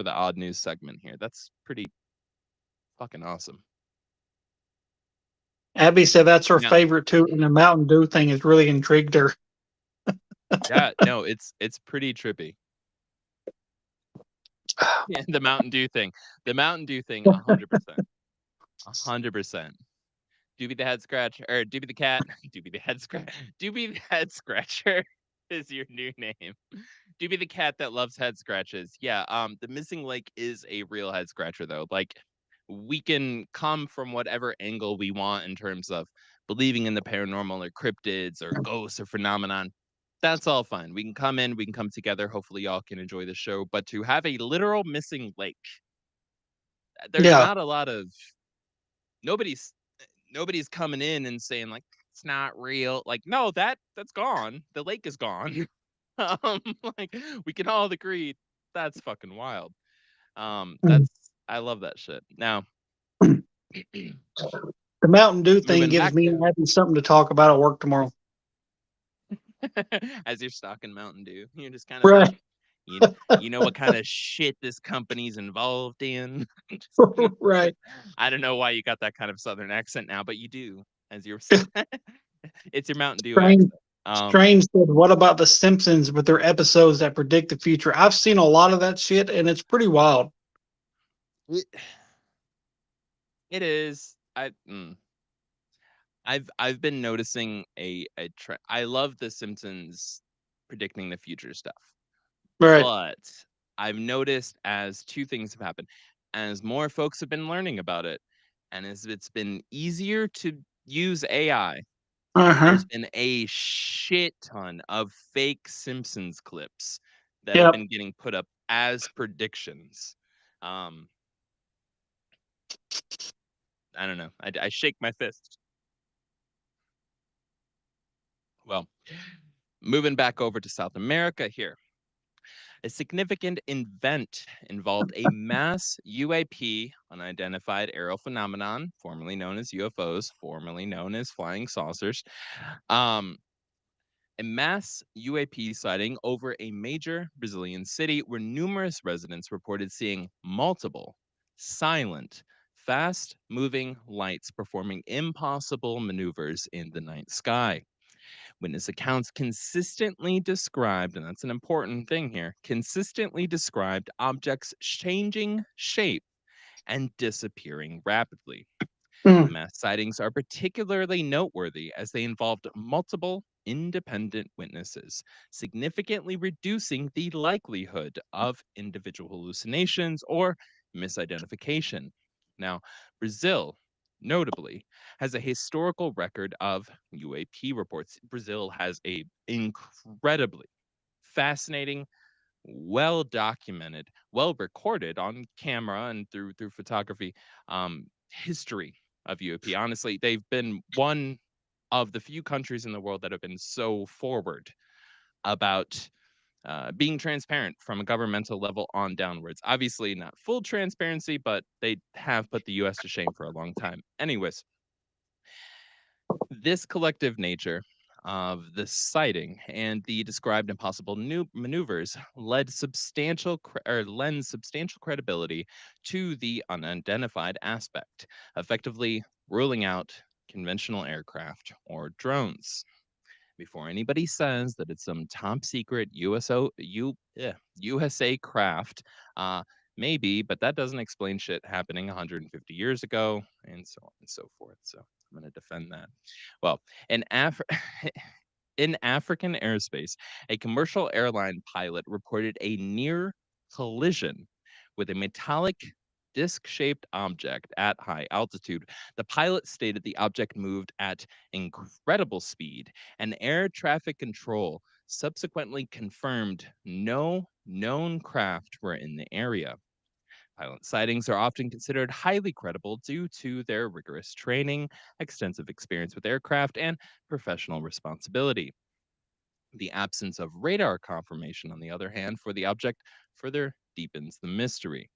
odd news segment here. That's pretty fucking awesome. Abby said that's her Now favorite too, and the Mountain Dew thing has really intrigued her. yeah, no, it's pretty trippy. Yeah, the Mountain Dew thing. The Mountain Dew thing, 100%. 100%. Doobie the head scratch or Doobie the cat. Doobie the head scratch. Doobie the head scratcher is your new name. Doobie the cat that loves head scratches. Yeah, the missing lake is a real head scratcher though. Like we can come from whatever angle we want in terms of believing in the paranormal or cryptids or ghosts or phenomenon. That's all fine. We can come in, we can come together. Hopefully y'all can enjoy the show. But to have a literal missing lake, there's Yeah. not a lot of nobody's nobody's coming in and saying like it's not real. Like, no, that's gone. The lake is gone. um, like we can all agree that's fucking wild. Mm. That's I love that shit. Now, The Mountain Dew thing moving gives back me to and Abby something to talk about at work tomorrow. as you're stocking Mountain Dew, you're just kind of like, Right. you know what kind of shit this company's involved in. Right. I don't know why you got that kind of southern accent now, but you do. As you're, it's your Mountain Dew Strange, accent. Strange said, "What about the Simpsons with their episodes that predict the future?" I've seen a lot of that shit, and it's pretty wild. It, it is. I've been noticing a trend. I love The Simpsons predicting the future stuff, Right. but I've noticed as two things have happened. As more folks have been learning about it, and as it's been easier to use AI, Uh huh. there's been a shit ton of fake Simpsons clips that have Yep. been getting put up as predictions. Um, I don't know. I shake my fist. Well, moving back over to South America here. A significant event involved a mass UAP, unidentified aerial phenomenon, formerly known as UFOs, formerly known as flying saucers, um, A mass UAP sighting over a major Brazilian city where numerous residents reported seeing multiple silent, fast moving lights performing impossible maneuvers in the night sky. Witness accounts consistently described, and that's an important thing here, consistently described objects changing shape and disappearing rapidly. The Mm. mass sightings are particularly noteworthy as they involved multiple independent witnesses, significantly reducing the likelihood of individual hallucinations or misidentification. Now, Brazil, notably, has a historical record of UAP reports. Brazil has a incredibly fascinating, well documented, well recorded on camera and through photography history of UAP. Honestly, they've been one of the few countries in the world that have been so forward about being transparent from a governmental level on downwards. Obviously, not full transparency, but they have put the US to shame for a long time. Anyways, this collective nature of the sighting and the described impossible new maneuvers lends substantial credibility to the unidentified aspect, effectively ruling out conventional aircraft or drones. Before anybody says that it's some top secret USA craft, uh, maybe, but that doesn't explain shit happening 150 years ago, and so on and so forth. So I'm going to defend that. Well, in in African airspace, a commercial airline pilot reported a near collision with a metallic disc-shaped object at high altitude. The pilot stated the object moved at incredible speed, and air traffic control subsequently confirmed no known craft were in the area. Pilot sightings are often considered highly credible due to their rigorous training, extensive experience with aircraft, and professional responsibility. The absence of radar confirmation, on the other hand, for the object further deepens the mystery.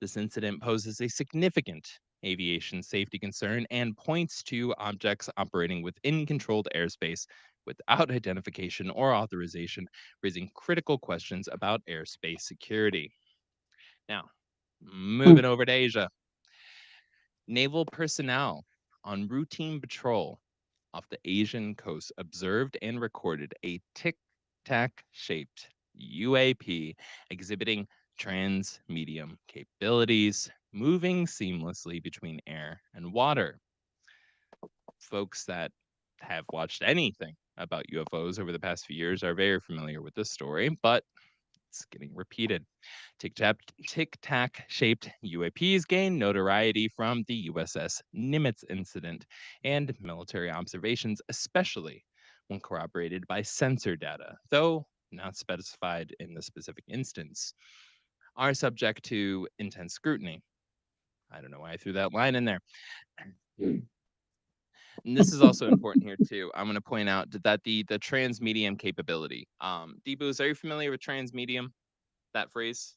This incident poses a significant aviation safety concern and points to objects operating within controlled airspace without identification or authorization, raising critical questions about airspace security. Now, Mm. moving over to Asia, naval personnel on routine patrol off the Asian coast observed and recorded a tic tac shaped UAP exhibiting transmedium capabilities, moving seamlessly between air and water. Folks that have watched anything about UFOs over the past few years are very familiar with this story, but it's getting repeated. Tic-tac shaped UAPs gained notoriety from the USS Nimitz incident and military observations, especially when corroborated by sensor data, though not specified in the specific instance, are subject to intense scrutiny. I don't know why I threw that line in there. And this is also important here too. I'm going to point out that the transmedium capability. Debus, are you familiar with transmedium? That phrase?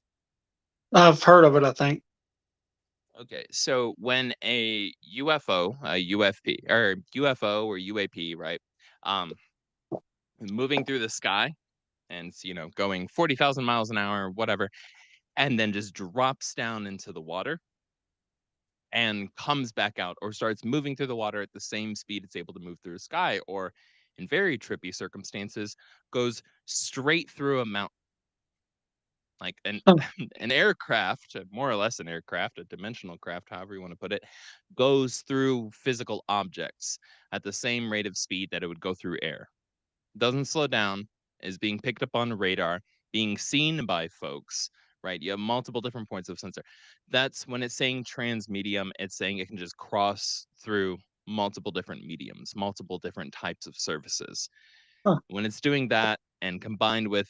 I've heard of it, I think. Okay, so when a UFO, a UFP, or UFO or UAP, right, um, moving through the sky and it's, going 40,000 miles an hour, whatever, and then just drops down into the water and comes back out or starts moving through the water at the same speed it's able to move through the sky, or in very trippy circumstances, goes straight through a mountain. Like an Oh, an aircraft, more or less an aircraft, a dimensional craft, however you want to put it, goes through physical objects at the same rate of speed that it would go through air. Doesn't slow down, is being picked up on radar, being seen by folks, right? You have multiple different points of sensor. That's when it's saying transmedium, it's saying it can just cross through multiple different mediums, multiple different types of services. huh. When it's doing that and combined with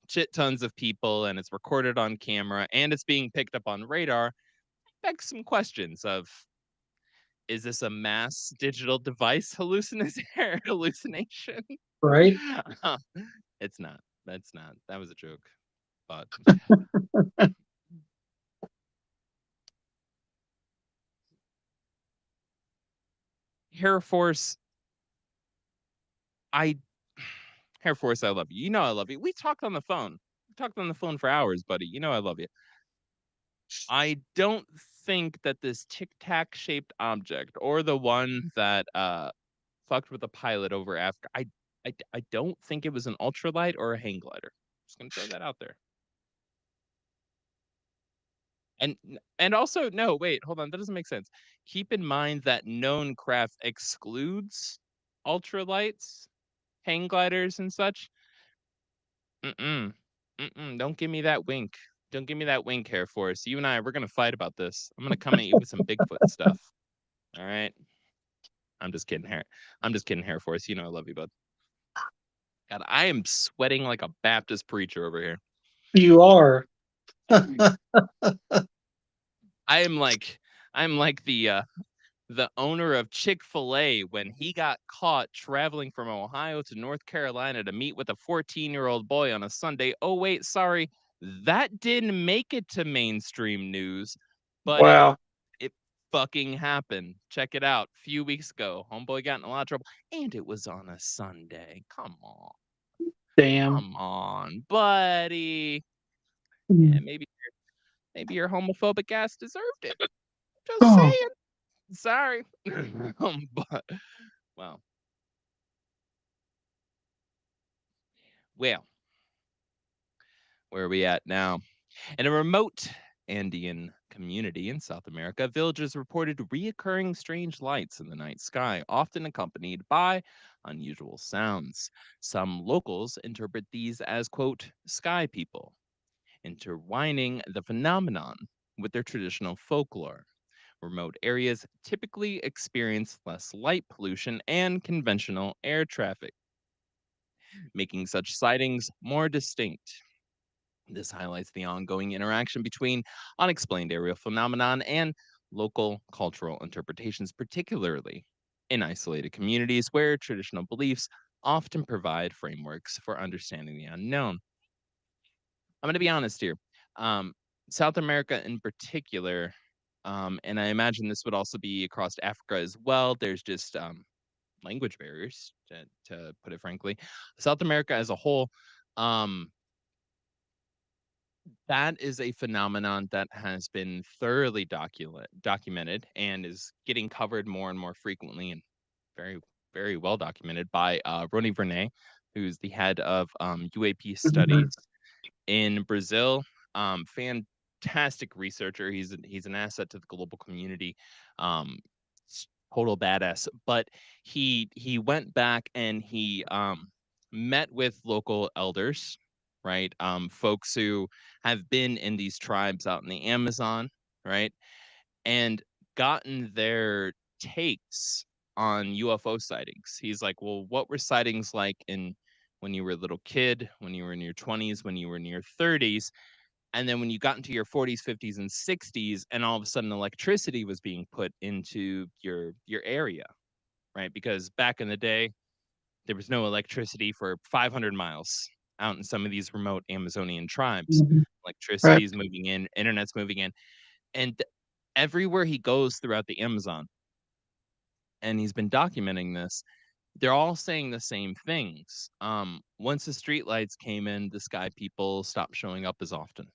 shit tons of people and it's recorded on camera and it's being picked up on radar, begs some questions of, is this a mass digital device hallucination? Right? It's not. That's not. That was a joke. But Air Force, I Air Force, I love you. You know I love you. We talked on the phone. We talked on the phone for hours, buddy. You know I love you. I don't think that this Tic Tac shaped object or the one that fucked with a pilot over Africa. I don't think it was an ultralight or a hang glider. Just gonna throw that out there. And also, no, wait, hold on, that doesn't make sense. Keep in mind that known craft excludes ultralights, hang gliders, and such. Mm-mm. Mm-mm. Don't give me that wink. Don't give me that wink, Air Force. You and I, we're gonna fight about this. I'm gonna come at you with some Bigfoot stuff. All right. I'm just kidding, Hair. I'm just kidding, Air Force. You know I love you, bud. God, I am sweating like a Baptist preacher over here. You are. I'm like the owner of Chick-fil-A when he got caught traveling from Ohio to North Carolina to meet with a 14-year-old boy on a Sunday. Oh wait, sorry. That didn't make it to mainstream news, but Wow. it fucking happened. Check it out. A few weeks ago, homeboy got in a lot of trouble and it was on a Sunday. Come on. Damn. Come on, buddy. Mm. Yeah, maybe your homophobic ass deserved it. Just Oh. saying. Sorry. But well. Well, where are we at now? In a remote Andean community in South America, villagers reported reoccurring strange lights in the night sky, often accompanied by unusual sounds. Some locals interpret these as, quote, sky people, intertwining the phenomenon with their traditional folklore. Remote areas typically experience less light pollution and conventional air traffic, making such sightings more distinct. This highlights the ongoing interaction between unexplained aerial phenomenon and local cultural interpretations, particularly in isolated communities where traditional beliefs often provide frameworks for understanding the unknown. I'm going to be honest here. Um, South America in particular, and I imagine this would also be across Africa as well. There's just language barriers, to put it frankly. South America as a whole, um, that is a phenomenon that has been thoroughly documented and is getting covered more and more frequently and very, very well documented by Rony Vernay, who's the head of UAP Mhm. studies in Brazil. Fantastic researcher. He's an asset to the global community. Total badass. But he went back and he met with local elders, right? Folks who have been in these tribes out in the Amazon, right? And gotten their takes on UFO sightings. He's like, well, what were sightings like in when you were a little kid, when you were in your 20s, when you were in your 30s, and then when you got into your 40s, 50s, and 60s, and all of a sudden electricity was being put into your area, right? Because back in the day, there was no electricity for 500 miles out in some of these remote Amazonian tribes. Mhm. Electricity Right. is moving in, internet's moving in, and everywhere he goes throughout the Amazon, and he's been documenting this, they're all saying the same things. Once the streetlights came in, the sky people stopped showing up as often.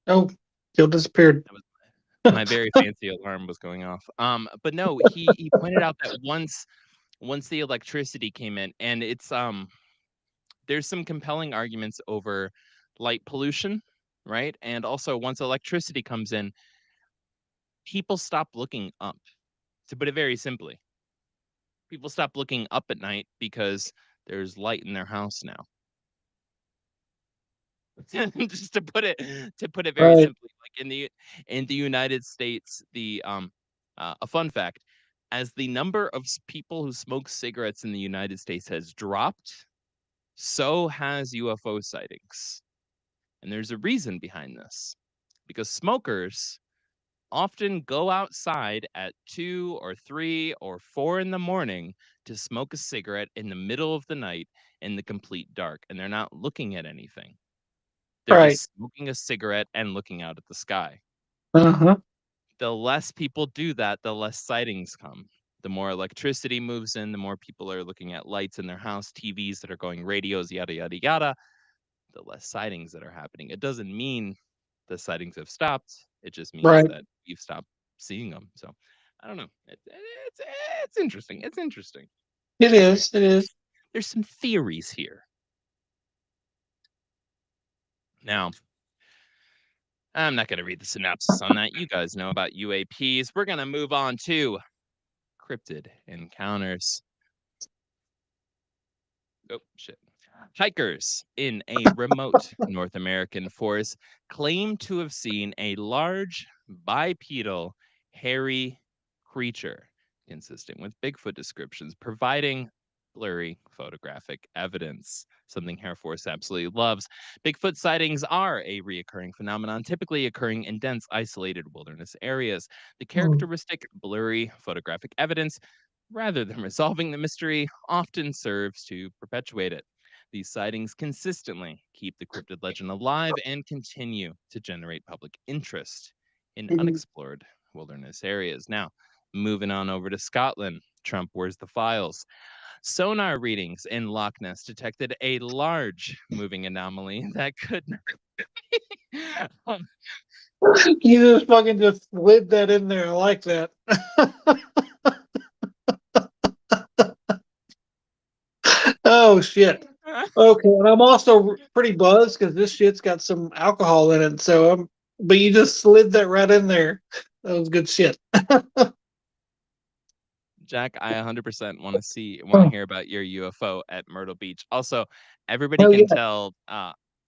Oh, still disappeared. That was my very fancy alarm was going off. But no, he pointed out that once the electricity came in, and it's there's some compelling arguments over light pollution, right? And also once electricity comes in, people stop looking up. To put it very simply, people stop looking up at night because there's light in their house now. Just to put it very Right. simply, like in the United States, a fun fact, as the number of people who smoke cigarettes in the United States has dropped, so has UFO sightings. And there's a reason behind this. Because smokers often go outside at 2 or 3 or 4 in the morning to smoke a cigarette in the middle of the night in the complete dark, and they're not looking at anything. They're Right. just smoking a cigarette and looking out at the sky. Uh-huh. The less people do that, the less sightings come. the more electricity moves in, the more people are looking at lights in their house, TVs that are going, radios, yada, yada, yada, the less sightings that are happening. It doesn't mean the sightings have stopped. It just means Right. that you've stopped seeing them. So I don't know. It's interesting. It's interesting. It is. It is. There's some theories here. Now, I'm not going to read the synopsis on that. You guys know about UAPs. We're going to move on to cryptid encounters. Oh, shit. Hikers in a remote North American forest claim to have seen a large bipedal hairy creature consistent with Bigfoot descriptions, providing blurry photographic evidence, something Air Force absolutely loves. Bigfoot sightings are a reoccurring phenomenon, typically occurring in dense, isolated wilderness areas. The characteristic blurry photographic evidence, rather than resolving the mystery, often serves to perpetuate it. These sightings consistently keep the cryptid legend alive and continue to generate public interest in Mhm. unexplored wilderness areas. Now, moving on over to Scotland, Trump, where's the files? Sonar readings in Loch Ness detected a large moving anomaly that could um, You just fucking just slid that in there. I like that. Oh shit. Okay, and I'm also pretty buzzed because this shit's got some alcohol in it. So but you just slid that right in there. That was good shit. Jack, I 100% want to hear about your UFO at Myrtle Beach. Also, everybody Hell can yeah. tell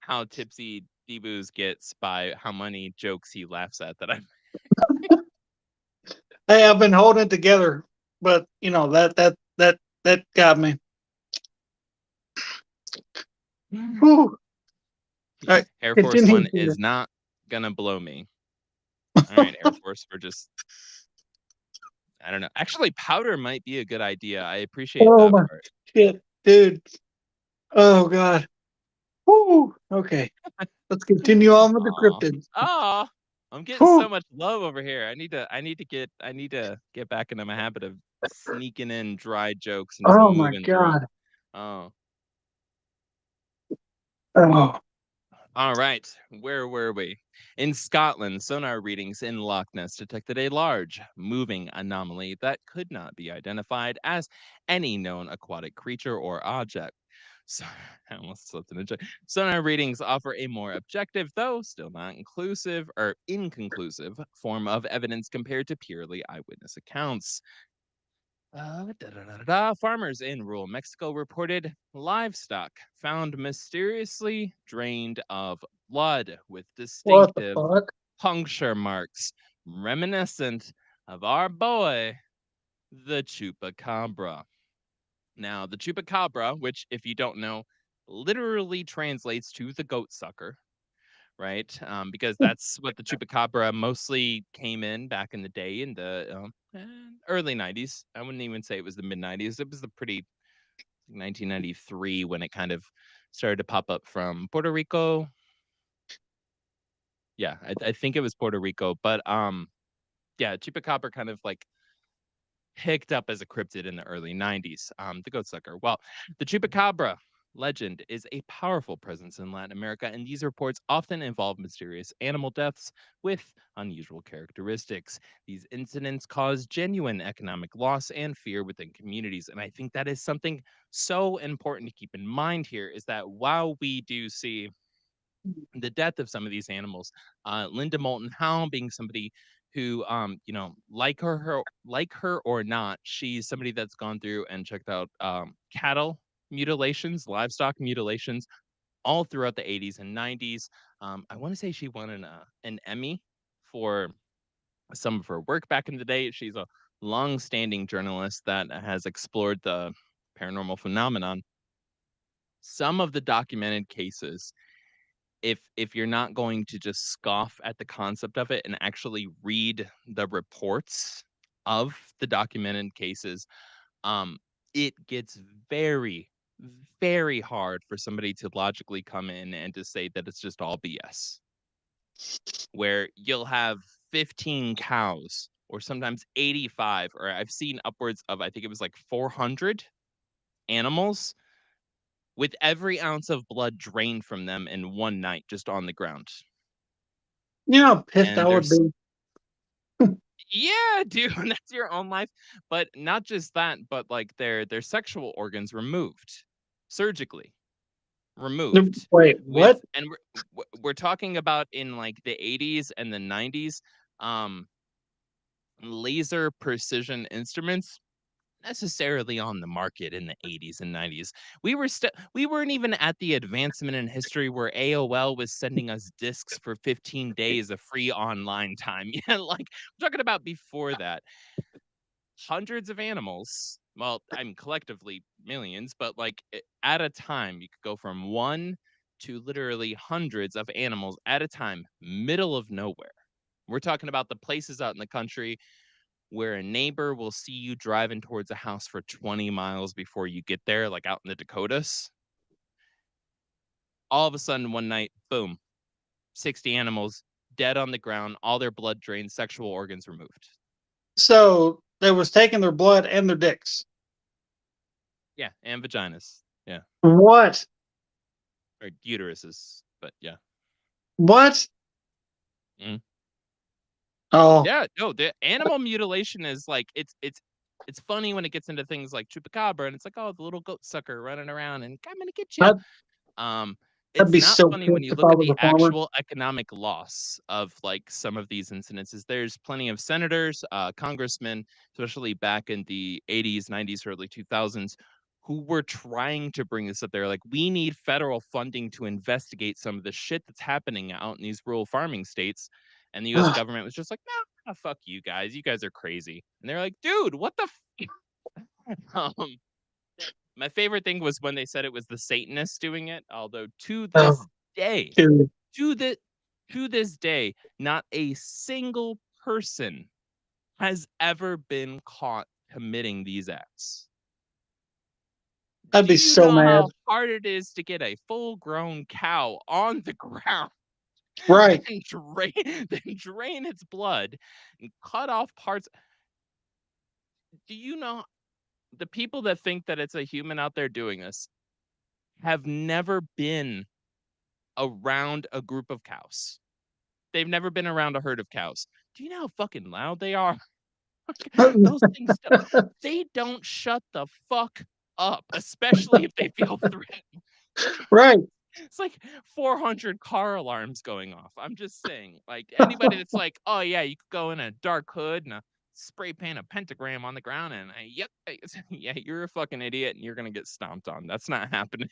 how tipsy D-Boos gets by how many jokes he laughs at that I Hey, I've been holding it together, but you know that got me. Whew. All right, Air Force continue. One is not gonna blow me. All right, Air Force, we're just I don't know. Actually, powder might be a good idea. I appreciate Oh that my part. shit, dude. Oh god. Whew. Okay, let's continue on with the Aw. cryptids. Aw. I'm getting Whew. so much love over here. I need to get back into my habit of sneaking in dry jokes and just Oh my moving through them. god. Oh. Oh. All right, where were we? In Scotland, sonar readings in Loch Ness detected a large, moving anomaly that could not be identified as any known aquatic creature or object. So, I almost slipped in a joke. Sonar readings offer a more objective, though still not inclusive or inconclusive, form of evidence compared to purely eyewitness accounts. Farmers in rural Mexico reported livestock found mysteriously drained of blood with What the distinctive fuck? puncture marks reminiscent of our boy, the chupacabra. Now, the chupacabra, which, if you don't know, literally translates to the goat sucker, right? Because that's what the chupacabra mostly came in back in the day in the early 90s. I wouldn't even say it was the mid 90s. It was the pretty 1993 when it kind of started to pop up from Puerto Rico. Yeah, I think it was Puerto Rico, but yeah, chupacabra kind of like picked up as a cryptid in the early 90s. The goat sucker. Well, the chupacabra legend is a powerful presence in Latin America, and these reports often involve mysterious animal deaths with unusual characteristics. These incidents cause genuine economic loss and fear within communities, and I think that is something so important to keep in mind here is that while we do see the death of some of these animals, Linda Moulton Howe being somebody who, like her or not, she's somebody that's gone through and checked out cattle mutilations, livestock mutilations, all throughout the 80s and 90s. I want to say she won an Emmy for some of her work back in the day. She's a long-standing journalist that has explored the paranormal phenomenon. Some of the documented cases, if you're not going to just scoff at the concept of it and actually read the reports of the documented cases, it gets very, very hard for somebody to logically come in and to say that it's just all BS. Where you'll have 15 cows or sometimes 85, or I've seen upwards of, I think it was like 400 animals with every ounce of blood drained from them in one night just on the ground. You know how pissed I And would there's be. yeah, dude, that's your own life. But not just that, but like their sexual organs removed surgically removed Wait, with what? and we're talking about in like the 80s and the 90s. Laser precision instruments necessarily on the market in the 80s and 90s. We weren't even at the advancement in history where AOL was sending us discs for 15 days of free online time. Yeah, like I'm talking about before that. Hundreds of animals. Well, I'm collectively millions, but like at a time, you could go from one to literally hundreds of animals at a time, middle of nowhere. We're talking about the places out in the country where a neighbor will see you driving towards a house for 20 miles before you get there, like out in the Dakotas. All of a sudden, one night, boom, 60 animals dead on the ground, all their blood drained, sexual organs removed. So they was taking their blood and their dicks. Yeah, and vaginas. Yeah, What? or uteruses, but yeah. What? Mhm. Oh, Yeah, no, the animal mutilation is like it's funny when it gets into things like chupacabra and it's like, oh, the little goat sucker running around and I'm gonna get you. I'd, Um, I'd it's be not so funny when pissed you if look I at was the a farmer. actual economic loss of like some of these incidences. There's plenty of senators, congressmen, especially back in the 80s, 90s, early 2000s, who were trying to bring this up. They're like, we need federal funding to investigate some of the shit that's happening out in these rural farming states. And the US government was just like, nah, fuck you guys. You guys are crazy. And they're like, dude, what the um, my favorite thing was when they said it was the Satanists doing it, although to Oh, this day, dude. to the to this day, not a single person has ever been caught committing these acts. I'd Do be you so know mad. how hard it is to get a full-grown cow on the ground Right. and drain its blood and cut off parts? Do you know the people that think that it's a human out there doing this have never been around a group of cows. They've never been around a herd of cows. Do you know how fucking loud they are? Those things they don't shut the fuck up, especially if they feel threatened. Right. It's like 400 car alarms going off. I'm just saying, like anybody that's like, oh yeah, you could go in a dark hood and spray paint a pentagram on the ground and yep, yeah, you're a fucking idiot and you're gonna get stomped on. That's not happening.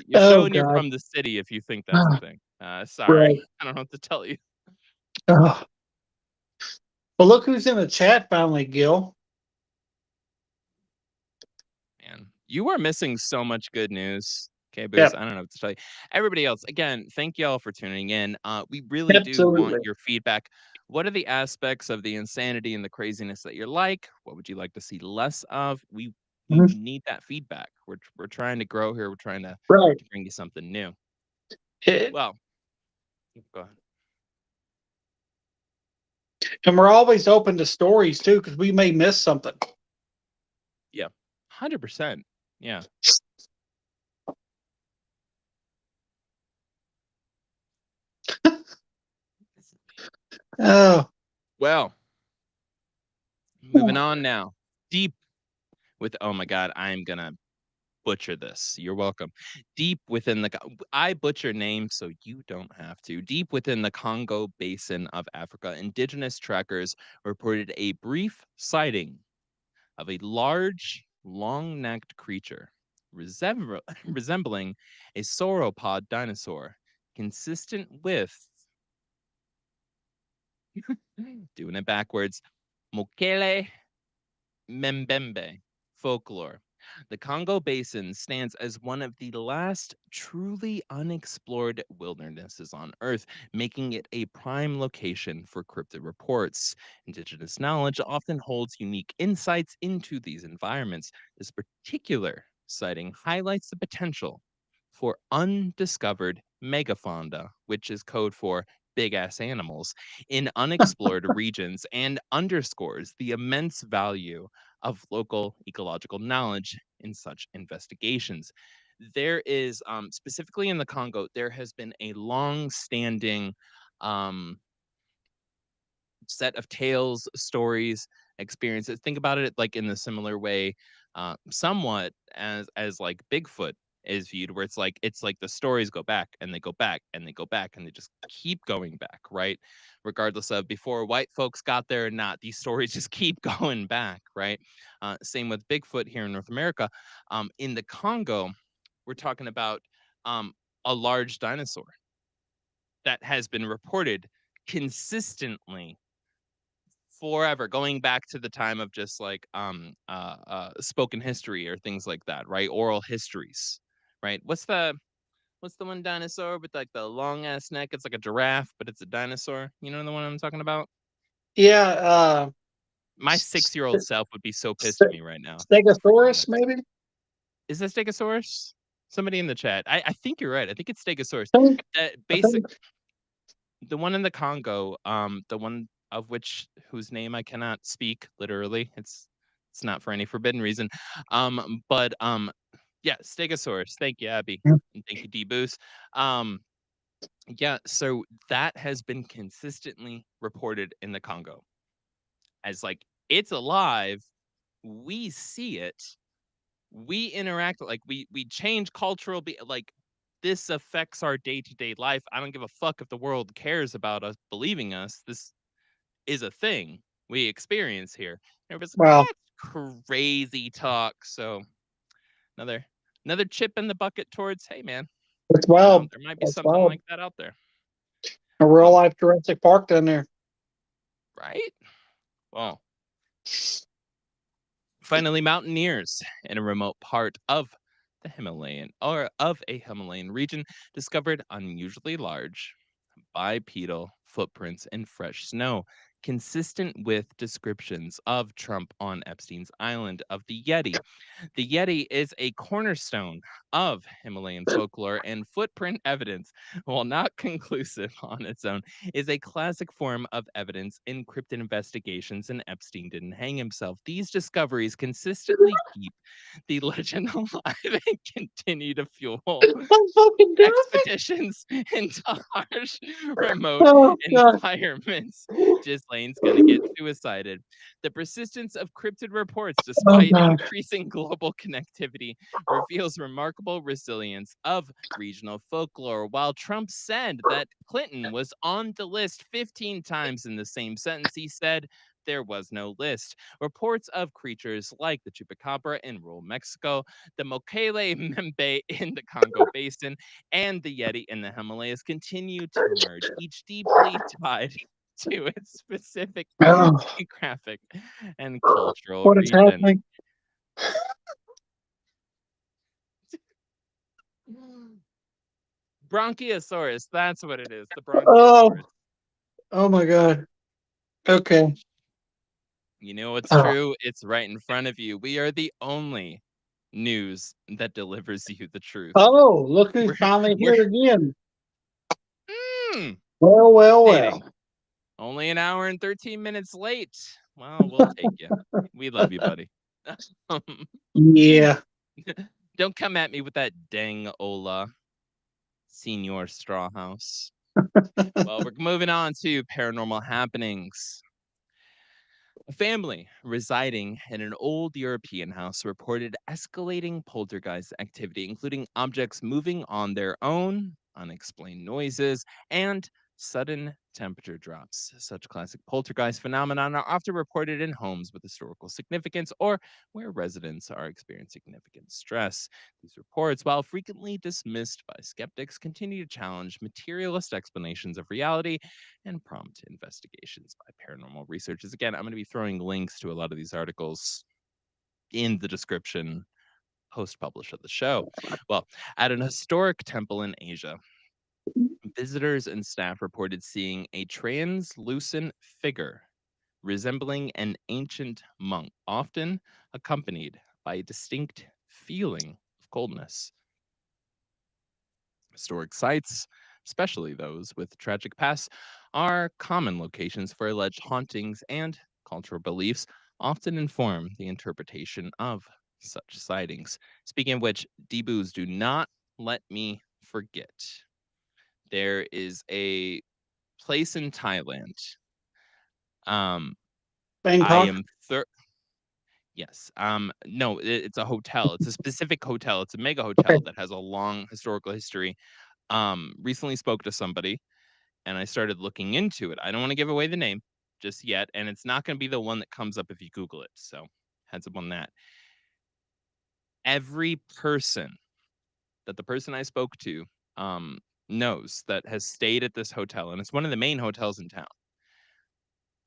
You're Oh showing you're God. from the city if you think that's a thing. Sorry, Right. I don't know what to tell you, Oh. Well, look who's in the chat finally, Gil. man. You are missing so much good news. Okay, Booze. Yep. I don't know what to tell you. Everybody else, again, thank y'all for tuning in. We really do want Absolutely. your feedback. What are the aspects of the insanity and the craziness that you like? What would you like to see less of? We Mhm. need that feedback. We're trying to grow here. We're trying to Right. bring you something new. Eh, Well, go ahead. And we're always open to stories too, because we may miss something. Yeah, 100%. Yeah. Oh. Well, moving on now. Deep with oh my god, I'm gonna butcher this. You're welcome. Deep within the I butcher names so you don't have to. Deep within the Congo basin of Africa, indigenous trackers reported a brief sighting of a large, long-necked creature resembling a sauropod dinosaur, consistent with doing it backwards, Mokele Mbembe folklore. The Congo Basin stands as one of the last truly unexplored wildernesses on Earth, making it a prime location for cryptid reports. Indigenous knowledge often holds unique insights into these environments. This particular sighting highlights the potential for undiscovered megafauna, which is code for big ass animals in unexplored regions and underscores the immense value of local ecological knowledge in such investigations. There is, specifically in the Congo, there has been a long standing um, set of tales, stories, experiences. Think about it like in the similar way, somewhat as like Bigfoot is viewed, where it's like the stories go back and they go back and they go back and they just keep going back, right? Regardless of before white folks got there or not, these stories just keep going back, right? Same with Bigfoot here in North America. In the Congo, we're talking about um, a large dinosaur that has been reported consistently forever, going back to the time of just like spoken history or things like that, right? Oral histories, right? What's the one dinosaur with like the long ass neck? It's like a giraffe, but it's a dinosaur. You know the one I'm talking about? Yeah, My 6-year-old self would be so pissed at me right now. Forgetting Stegosaurus, this. maybe. Is that Stegosaurus? Somebody in the chat. I think you're right. I think it's Stegosaurus. I think, That I basic think the one in the Congo, the one of which whose name I cannot speak literally. It's not for any forbidden reason. But yeah, Stegosaurus. Thank you, Abby. And thank you, D-Boost. Um, yeah, so that has been consistently reported in the Congo as like it's alive. We see it. We interact like we change cultural like this affects our day-to-day life. I don't give a fuck if the world cares about us believing us. This is a thing we experience here. Everybody's like, well, that's crazy talk. So another another chip in the bucket towards, hey man, it's wild. there might be That's something wild. like that out there. A real life Jurassic Park down there. Right? Well, finally, mountaineers in a remote part of the Himalayan or of a Himalayan region discovered unusually large bipedal footprints in fresh snow, consistent with descriptions of Trump on Epstein's Island of the Yeti. The Yeti is a cornerstone of Himalayan folklore, and footprint evidence, while not conclusive on its own, is a classic form of evidence in cryptid investigations, and Epstein didn't hang himself. These discoveries consistently keep the legend alive and continue to fuel I'm fucking dying. expeditions into harsh, remote Oh god. environments. Ghislaine's gonna get suicided. The persistence of cryptid reports, Oh despite god. increasing global connectivity, reveals remarkable resilience of regional folklore. While Trump said that Clinton was on the list 15 times in the same sentence, he said there was no list. Reports of creatures like the chupacabra in rural Mexico, the Mokele Membe in the Congo Basin, and the Yeti in the Himalayas continue to emerge, each deeply tied to its specific Oh, geographic and cultural what is region. happening? Bronchiosaurus, that's what it is. The Oh, Bronchiosaurus. oh my god. Okay. You know what's Oh, true? It's right in front of you. We are the only news that delivers you the truth. oh look who's We're finally we're here again. mm, Well, well, fascinating. well. Only an hour and 13 minutes late. Well, we'll take you. We love you, buddy. Yeah. Don't come at me with that dang Ola, Senior Strawhouse. Well, we're moving on to paranormal happenings. A family residing in an old European house reported escalating poltergeist activity, including objects moving on their own, unexplained noises, and sudden temperature drops. Such classic poltergeist phenomenon are often reported in homes with historical significance or where residents are experiencing significant stress. These reports, while frequently dismissed by skeptics, continue to challenge materialist explanations of reality and prompt investigations by paranormal researchers. Again, I'm going to be throwing links to a lot of these articles in the description post publish of the show. Well, at an historic temple in Asia, visitors and staff reported seeing a translucent figure resembling an ancient monk, often accompanied by a distinct feeling of coldness. Historic sites especially those with tragic pasts, are common locations for alleged hauntings, and cultural beliefs often inform the interpretation of such sightings. Speaking of which, Deboos, do not let me forget. There is a place in Thailand. I Bangkok. am yes. No, it's a hotel. It's a specific hotel. It's a mega hotel Okay. that has a long historical history. Recently spoke to somebody and I started looking into it. I don't want to give away the name just yet, and it's not going to be the one that comes up if you Google it. So, heads up on that. Every person that the person I spoke to knows that has stayed at this hotel, and it's one of the main hotels in town,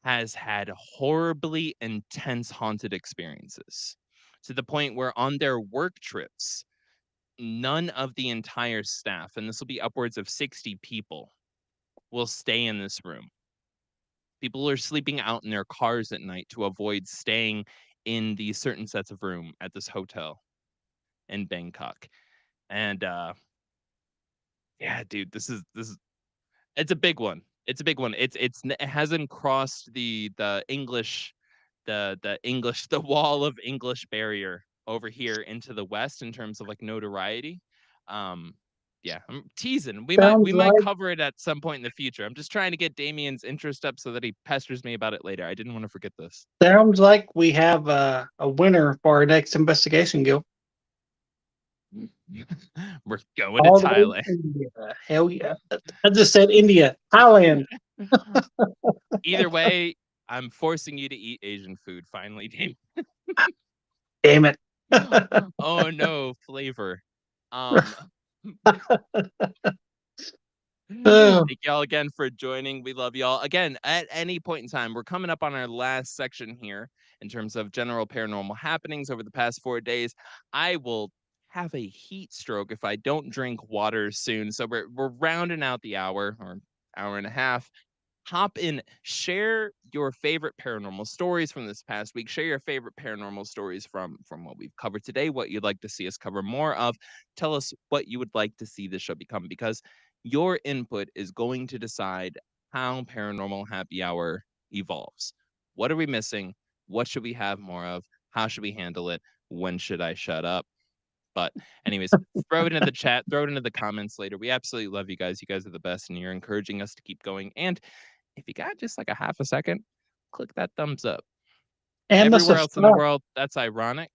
has had horribly intense haunted experiences to the point where on their work trips, none of the entire staff, and this will be upwards of 60 people, will stay in this room. People are sleeping out in their cars at night to avoid staying in these certain sets of room at this hotel in Bangkok. And yeah, dude, this is it's a big one. It's a big one. It hasn't crossed the English the English the wall of English barrier over here into the West in terms of like notoriety. Um yeah, I'm teasing. We Sounds might like cover it at some point in the future. I'm just trying to get Damien's interest up so that he pesters me about it later. I didn't want to forget this. we have a winner for our next investigation, Gil. We're going to All the way to Thailand. India. Hell yeah! I just said India, Thailand. Either way, I'm forcing you to eat Asian food finally, Damien. Damn it! Oh no, flavor. Um Oh, Thank y'all again for joining. We love y'all. Again, at any point in time, we're coming up on our last section here in terms of general paranormal happenings over the past 4 days. I will have a heat stroke if I don't drink water soon. So we're rounding out the hour or hour and a half. Hop in, share your favorite paranormal stories from this past week. Share your favorite paranormal stories from what we've covered today, what you'd like to see us cover more of. Tell us what you would like to see this show become, because your input is going to decide how Paranormal Happy Hour evolves. What are we missing? What should we have more of? How should we handle it? When should I shut up? But anyways, throw it into the chat, throw it into the comments later. We absolutely love you guys. You guys are the best, and you're encouraging us to keep going. And if you got just like a half a second, click that thumbs up. and the Everywhere else in the subscribe. world, that's ironic,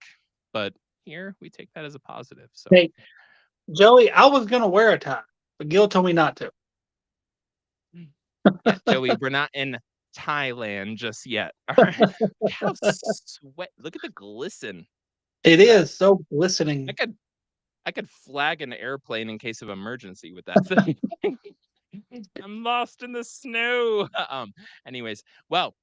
but here we take that as a positive. So Hey, Joey, I was gonna wear a tie, but Gil told me not to. yeah, Joey, we're not in Thailand just yet. All right. Look how sweat. Look at the glisten. It Look at that. is so glistening. I could flag an airplane in case of emergency with that thing. I'm lost in the snow. Anyways, well,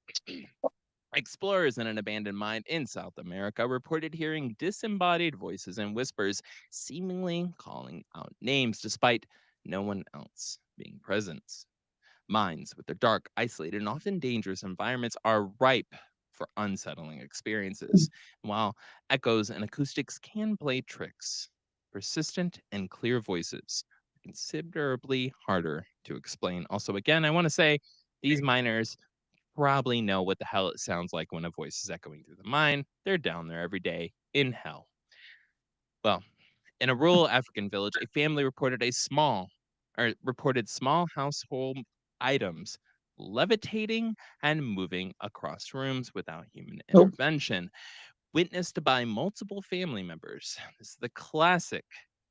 explorers in an abandoned mine in South America reported hearing disembodied voices and whispers, seemingly calling out names despite no one else being present. Mines, with their dark, isolated, and often dangerous environments, are ripe for unsettling experiences. While echoes and acoustics can play tricks, persistent and clear voices are considerably harder to explain. Also, again, I want to say these miners probably know what the hell it sounds like when a voice is echoing through the mine. They're down there every day in hell. Well, in a rural African village, a family reported small household items levitating and moving across rooms without human Nope. intervention, witnessed by multiple family members. This is the classic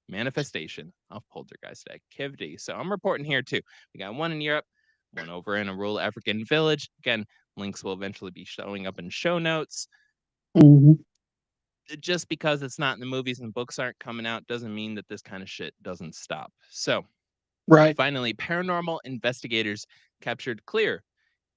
manifestation of poltergeist activity. So I'm reporting here too. We got one in Europe, one over in a rural African village. Again, links will eventually be showing up in show notes. Mhm. Just because it's not in the movies and books aren't coming out doesn't mean that this kind of shit doesn't stop. So, Right. finally, paranormal investigators captured clear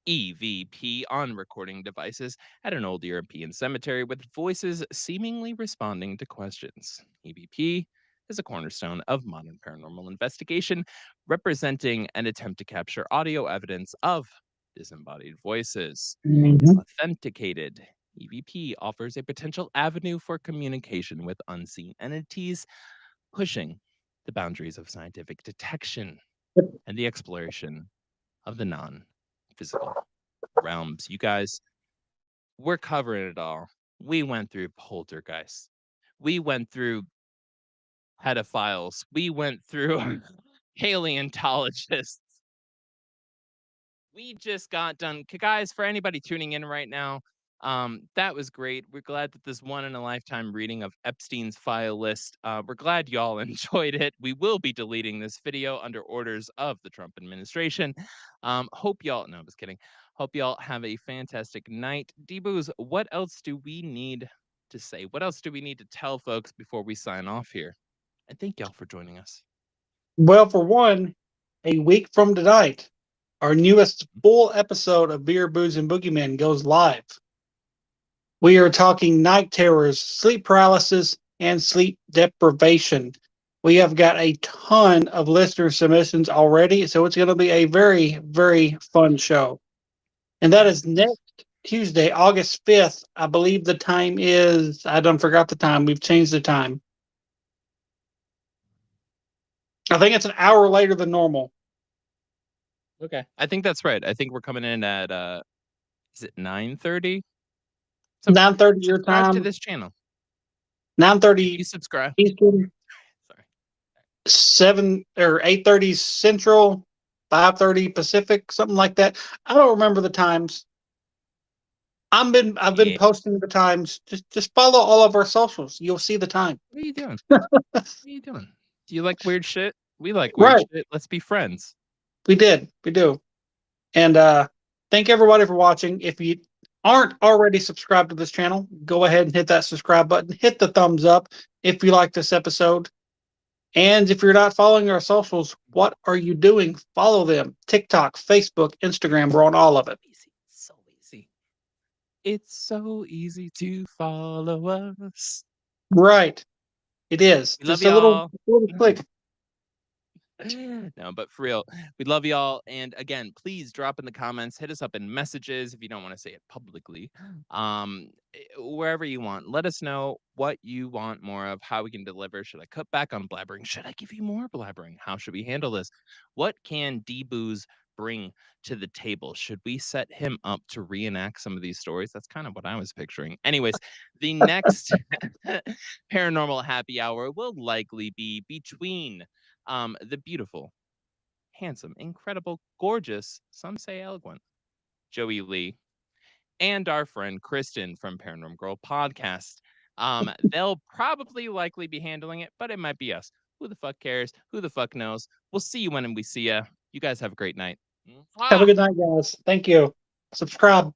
EVP on recording devices at an old European cemetery with voices seemingly responding to questions. EVP is a cornerstone of modern paranormal investigation, representing an attempt to capture audio evidence of disembodied voices. If Mhm. authenticated, EVP offers a potential avenue for communication with unseen entities, pushing the boundaries of scientific detection. and the exploration of the non-physical realms. You guys, we're covering it all. We went through poltergeists. We went through pedophiles. We went through paleontologists. We just got done. Guys, for anybody tuning in right now, that was great. We're glad that this one in a lifetime reading of Epstein's file list. We're glad y'all enjoyed it. We will be deleting this video under orders of the Trump administration. Hope y'all, no, I'm just kidding. Hope y'all have a fantastic night. D-Boos, what else do we need to say? What else do we need to tell folks before we sign off here? And thank y'all for joining us. Well, for one, a week from tonight, our newest full episode of Beer, Booze, and Boogeyman goes live. We are talking night terrors, sleep paralysis, and sleep deprivation. We have got a ton of listener submissions already, so it's going to be a very, very fun show. And that is next Tuesday, August 5th. I believe the time is, I done forgot the time. We've changed the time. I think it's an hour later than normal. Okay. I think that's right. I think we're coming in at is it 9:30? So 9:30 your subscribe to time, this channel. 9:30 You subscribe. Eastern, Sorry. 7 or 8:30 Central, 5:30 Pacific, something like that. I don't remember the times. I've been Yeah. posting the times. Just follow all of our socials. You'll see the time. What are you doing? What are you doing? Do you like weird shit? We like weird Right. shit. Let's be friends. We do. And thank everybody for watching. If you aren't already subscribed to this channel, go ahead and hit that subscribe button. Hit the thumbs up if you like this episode. And if you're not following our socials, what are you doing? Follow them. TikTok, Facebook, Instagram. We're on all of it. Easy. So easy. It's so easy to follow us. Right. It is. We love Just a little y'all. click. No, but for real, we love y'all. And again, please drop in the comments, hit us up in messages if you don't want to say it publicly. Wherever you want, let us know what you want more of, how we can deliver. Should I cut back on blabbering? Should I give you more blabbering? How should we handle this? What can D-Boos bring to the table? Should we set him up to reenact some of these stories? That's kind of what I was picturing. Anyways, the next paranormal happy hour will likely be between the beautiful, handsome, incredible, gorgeous, some say eloquent, Joey Lee, and our friend Kristen from Paranormal Girl Podcast. They'll probably likely be handling it, but it might be us. Who the fuck cares? Who the fuck knows? We'll see you when we see you. You guys have a great night. Have a good night, guys. Thank you. Subscribe.